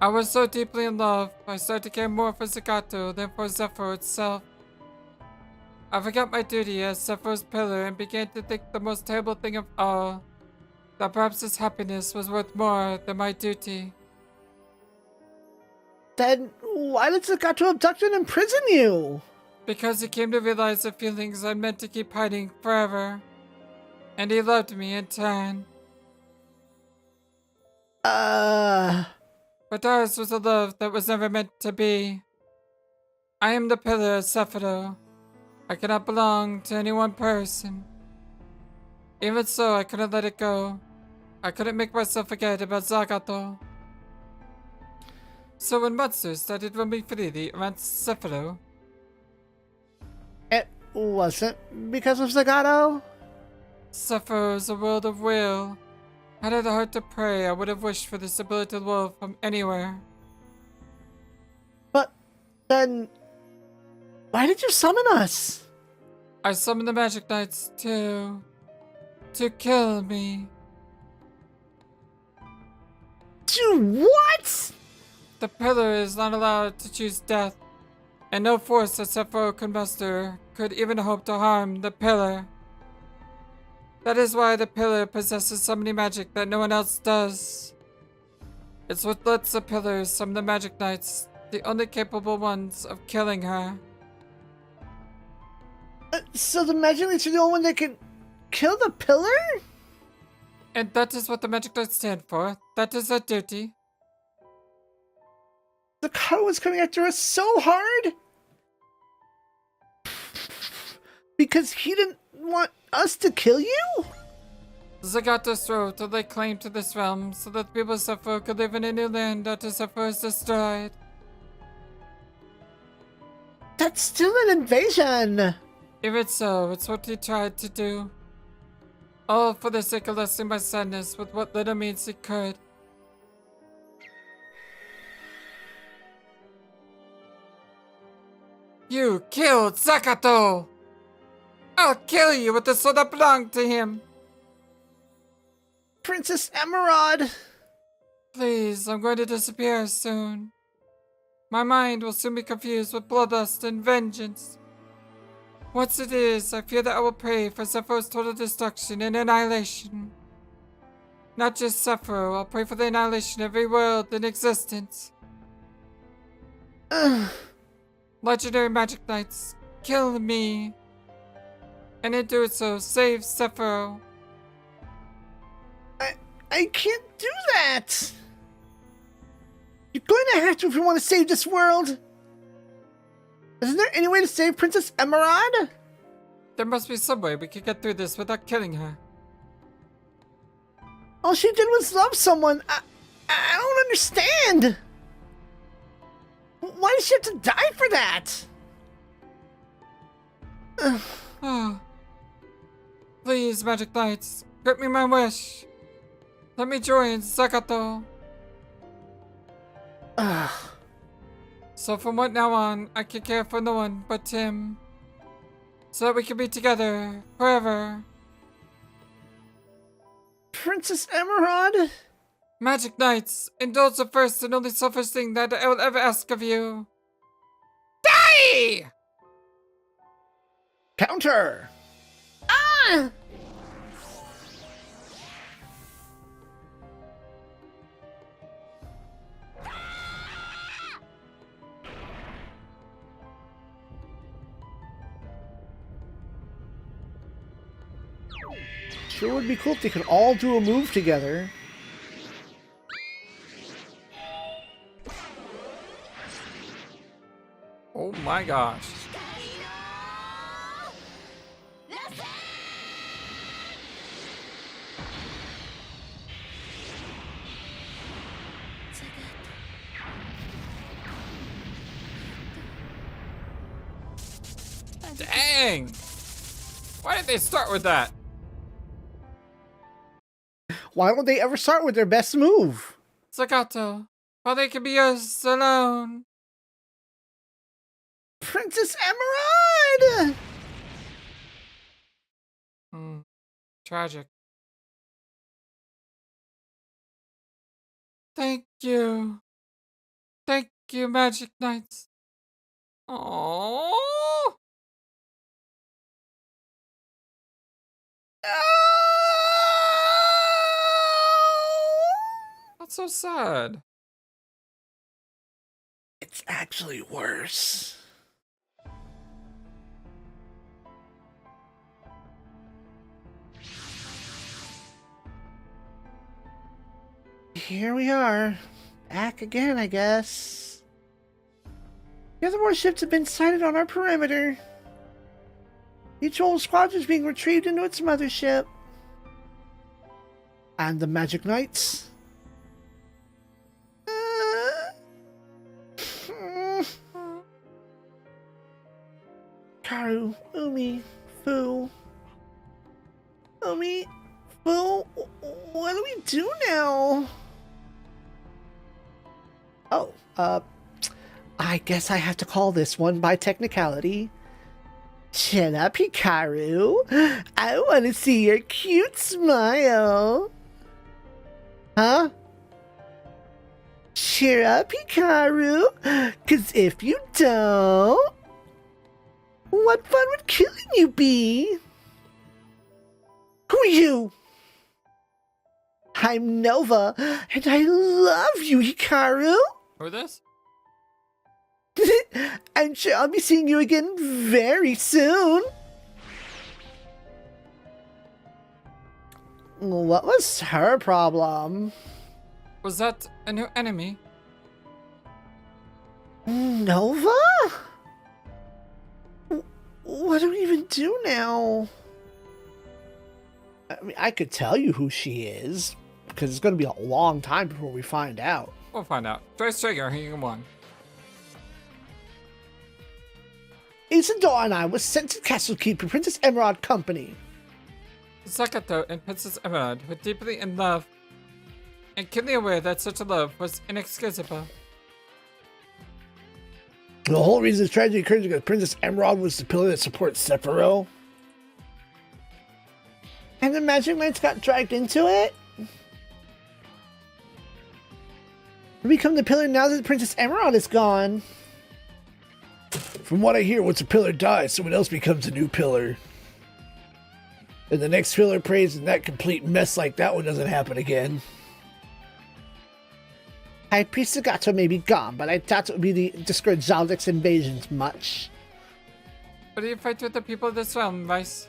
I was so deeply in love, I started to care more for Zagato than for Cephiro itself. I forgot my duty as Sephiro's pillar and began to think the most terrible thing of all, that perhaps his happiness was worth more than my duty. Then why did Zagato abduct and imprison you? Because he came to realize the feelings I meant to keep hiding forever. And he loved me in turn. But ours was a love that was never meant to be. I am the pillar of Cephiro. I cannot belong to any one person. Even so, I couldn't let it go. I couldn't make myself forget about Zagato. So when monsters started roaming freely around Cephiro, It wasn't because of Zagato? Cephiro is a world of will. Had I had the heart to pray, I would have wished for this ability to love from anywhere. But then why did you summon us? I summoned the Magic Knights to kill me. To what? The pillar is not allowed to choose death, and no force that Cephiro could muster could even hope to harm the pillar. That is why the pillar possesses so many magic that no one else does. It's what lets the pillar summon the Magic Knights, the only capable ones of killing her. So the Magic Knights are the only one that can kill the pillar? And that is what the Magic Knights stand for. That is their duty. The car was coming after us so hard? Because he didn't want us to kill you? Zagato strove to lay claim to this realm so that the people of Cephiro could live in a new land after Cephiro is destroyed. That's still an invasion. Even so, it's what he tried to do. All for the sake of lessening my sadness with what little means he could. You killed Zagato! I'll kill you with the sword that belonged to him! Princess Emerald. Please, I'm going to disappear soon. My mind will soon be confused with bloodlust and vengeance. Once it is, I fear that I will pray for Sephiro's total destruction and annihilation. Not just Cephiro, I'll pray for the annihilation of every world in existence. Legendary Magic Knights, kill me. And in doing so, save Cephiro. I can't do that! You're going to have to if you want to save this world! Isn't there any way to save Princess Emerald? There must be some way we can get through this without killing her. All she did was love someone. I don't understand. Why does she have to die for that? Please, Magic Knights, grant me my wish. Let me join Zagato. So from what now on, I can care for no one but Tim. So that we can be together forever. Princess Emerald? Magic Knights, indulge the first and only selfish thing that I will ever ask of you. Die! Counter! Sure would be cool if they could all do a move together. Oh my gosh. Dang! Why did they start with that? Why don't they ever start with their best move? Zagato, while they can be yours alone. Princess Emerald! Tragic. Thank you. Thank you, Magic Knights. Aww. That's so sad. It's actually worse. Here we are. Back again, I guess. The other warships have been sighted on our perimeter. Each whole squadron is being retrieved into its mothership. And the Magic Knights? Karu, Umi, Fu. Umi, Fu, what do we do now? Oh, I guess I have to call this one by technicality. Chin up, Hikaru. I want to see your cute smile. Huh? Cheer up, Hikaru. 'Cause if you don't, what fun would killing you be? Who are you? I'm Nova, and I love you, Hikaru. Who is this? I'm sure I'll be seeing you again very soon. What was her problem? Was that a new enemy? Nova? What do we even do now? I mean, I could tell you who she is, because it's going to be a long time before we find out. We'll find out. Joyce Trigger, Hanging One. Isadora and I was sent to Castle Keep for Princess Emerald Company. Zagato and Princess Emerald were deeply in love, and keenly aware that such a love was inexcusable. The whole reason this tragedy occurred is because Princess Emerald was the pillar that supports Cephiro. And the Magic Knights got dragged into it? We become the pillar now that Princess Emerald is gone. From what I hear, once a pillar dies, someone else becomes a new pillar. And the next pillar prays, and that complete mess like that one doesn't happen again. High Priest Zagato may be gone, but I doubt it would be the discourage Zaldek's invasions much. But you fight with the people of this realm, Vice.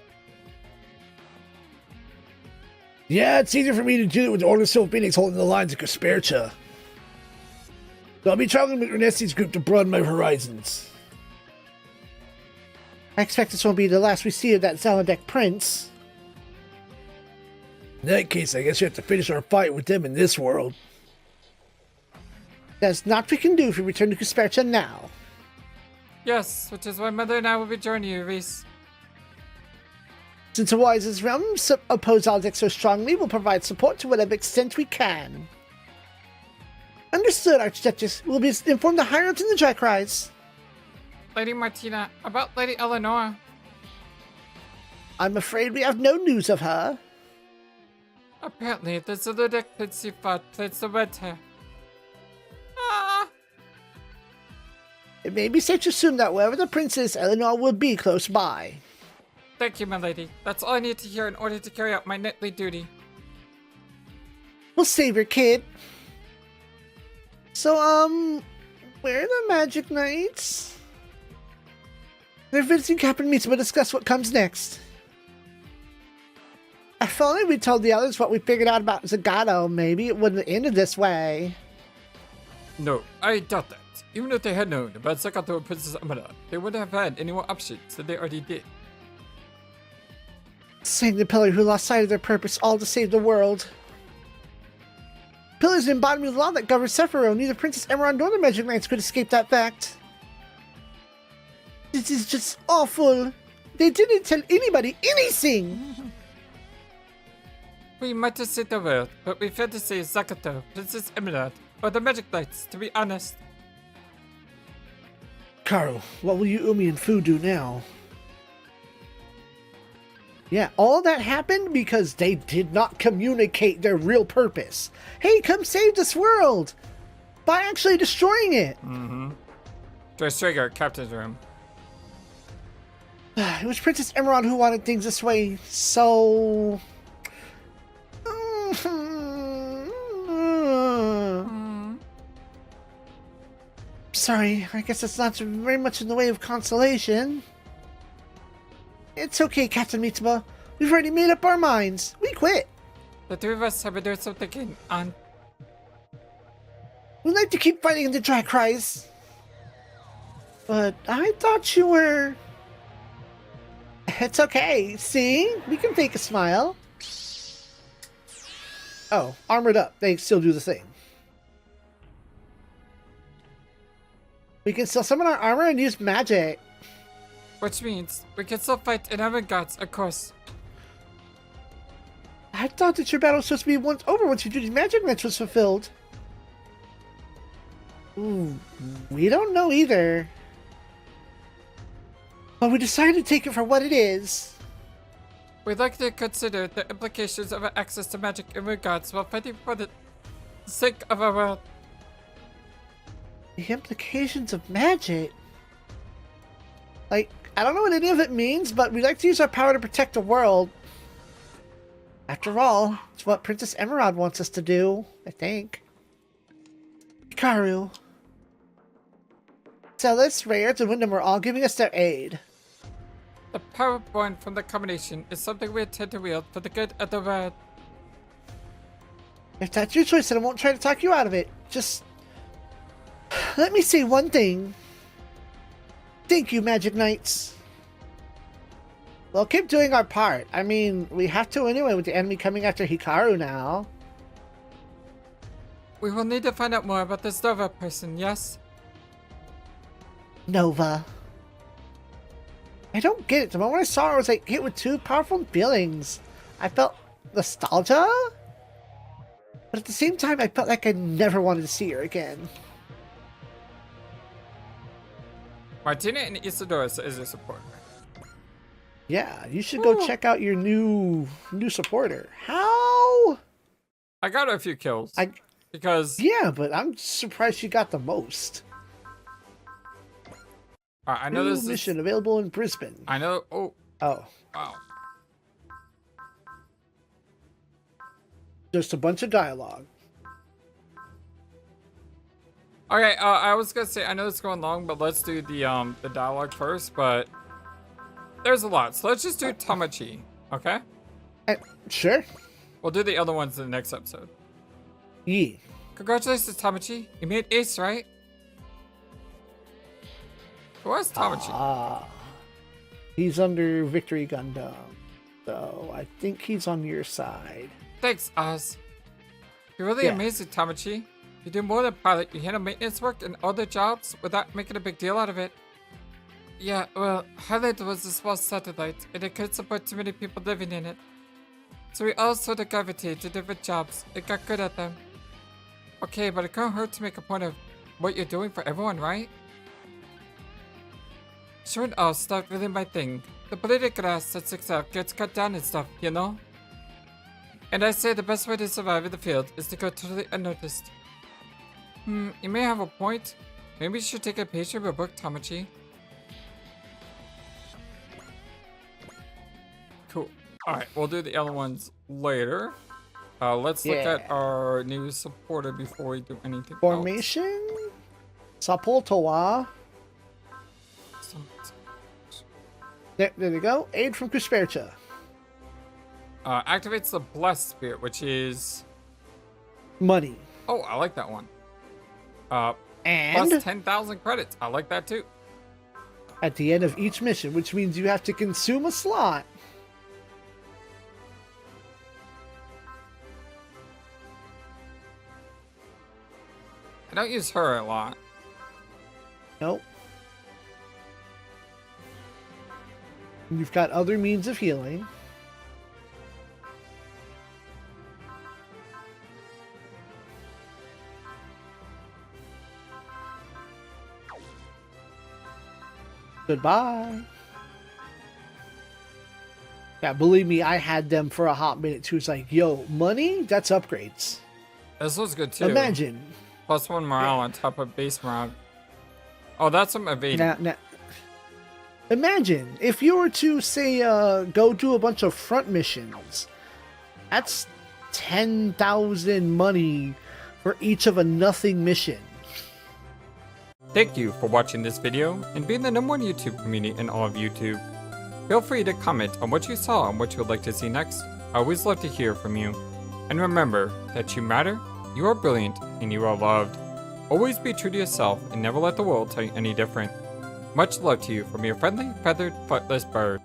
Yeah, it's easier for me to do it with the Order of Silver Phoenix holding the lines of Kaspercha. So I'll be traveling with Renessi's group to broaden my horizons. I expect this won't be the last we see of that Zaladek prince. In that case, I guess we have to finish our fight with them in this world. There's not we can do if we return to Kaspercha now. Yes, which is why Mother and I will be joining you, Reese. Since the Wise's realm oppose Zaladek so strongly, we'll provide support to whatever extent we can. Understood, Archduchess. We'll be informed the higher-ups in the Drakrais. Lady Martina, about Lady Eleanor. I'm afraid we have no news of her. Apparently, the Zaludek Principate plays the red hair. Ah! It may be safe to assume that wherever the princess, Eleanor will be close by. Thank you, my lady. That's all I need to hear in order to carry out my nightly duty. We'll save her, kid. So, where are the Magic Knights? They're visiting Captain Mitsuma to discuss what comes next. If only we told the others what we figured out about Zagato, maybe it wouldn't have ended this way. No, I doubt that. Even if they had known about Zagato and Princess Amara, they wouldn't have had any more options than they already did. Saying the pillar who lost sight of their purpose, all to save the world. Pillars an embodiment of the law that governs Cephiro. Neither Princess Emerald nor the Magic Knights could escape that fact. This is just awful. They didn't tell anybody anything. We might have said the word, but we failed to say Zagato, Princess Emerald, or the Magic Knights, to be honest. Karu, what will you, Umi, and Fu do now? Yeah, all that happened because they did not communicate their real purpose. Hey, come save this world! By actually destroying it! Destroying our captain's room. It was Princess Emerald who wanted things this way, so... Sorry, I guess it's not very much in the way of consolation. It's okay, Captain Mitsuma. We've already made up our minds. We quit. The three of us have been doing some thinking on... We'd like to keep fighting in the Drakrais. But I thought you were... It's okay. See? We can fake a smile. Oh, armored up. They still do the thing. We can still summon our armor and use magic. Which means we can still fight in Heaven Gods, of course. I thought that your battle was supposed to be over once your duty magic match was fulfilled. Ooh, we don't know either. But we decided to take it for what it is. We'd like to consider the implications of our access to magic in Heaven Gods while fighting for the sake of our world. The implications of magic? Like, I don't know what any of it means, but we like to use our power to protect the world. After all, it's what Princess Emerald wants us to do, I think. Hikaru. Celis, Rayard, and Wyndham are all giving us their aid. The power born from the combination is something we intend to wield for the good of the world. If that's your choice, then I won't try to talk you out of it. Just... let me say one thing. Thank you, Magic Knights. We'll keep doing our part. I mean, we have to anyway with the enemy coming after Hikaru now. We will need to find out more about this Nova person, yes? Nova. I don't get it. The moment I saw her, I was like hit with two powerful feelings. I felt nostalgia, but at the same time, I felt like I never wanted to see her again. Martina and Isadora is a supporter. Yeah, you should go check out your new supporter. How? I got her a few kills. Because... yeah, but I'm surprised she got the most. I know New this mission is. available in Brisbane. I know. Oh, Oh, wow. just a bunch of dialogue. Okay, I was gonna say I know it's going long, but let's do the dialogue first. But there's a lot, so let's just do Tamachi. Okay, Sure. we'll do the other ones in the next episode. Yeah. Congratulations, Tamachi. You made ace, right? Who is Tamachi? He's under Victory Gundam, so I think he's on your side. Thanks, Oz. You're really Yeah. amazing, Tamachi. You do more than pilot. You handle maintenance work and other jobs without making a big deal out of it. Yeah, well, Highlight was a small satellite, and it couldn't support too many people living in it. So we all sort of gravitated to different jobs and got good at them. Okay, but it can't hurt to make a point of what you're doing for everyone, right? Sure enough, stuff really my thing. The blade grass that sticks out gets cut down and stuff, you know? And I say the best way to survive in the field is to go totally unnoticed. You may have a point. Maybe you should take a page from your book, Tamachi. Cool. Alright, we'll do the other ones later. Let's look at our new supporter before we do anything Formation? Sapoltowa. else. There we go. Aid from Kuspercha. Activates the Blessed Spirit, which is... Money. Oh, I like that one. And Plus 10,000 credits. I like that too. at the end of each mission, which means you have to consume a slot. I don't use her a lot. Nope. You've got other means of healing. Goodbye. Yeah, believe me, I had them for a hot minute too. It's like, yo, money? That's upgrades. This was good too. Imagine. Plus 1 morale on top of base morale. Oh, that's some evading. Now, imagine if you were to say, go do a bunch of front missions. That's 10,000 money for each of a nothing mission. Thank you for watching this video and being the #1 YouTube community in all of YouTube. Feel free to comment on what you saw and what you would like to see next. I always love to hear from you. And remember that you matter, you are brilliant, and you are loved. Always be true to yourself and never let the world tell you any different. Much love to you from your friendly, feathered, flightless bird.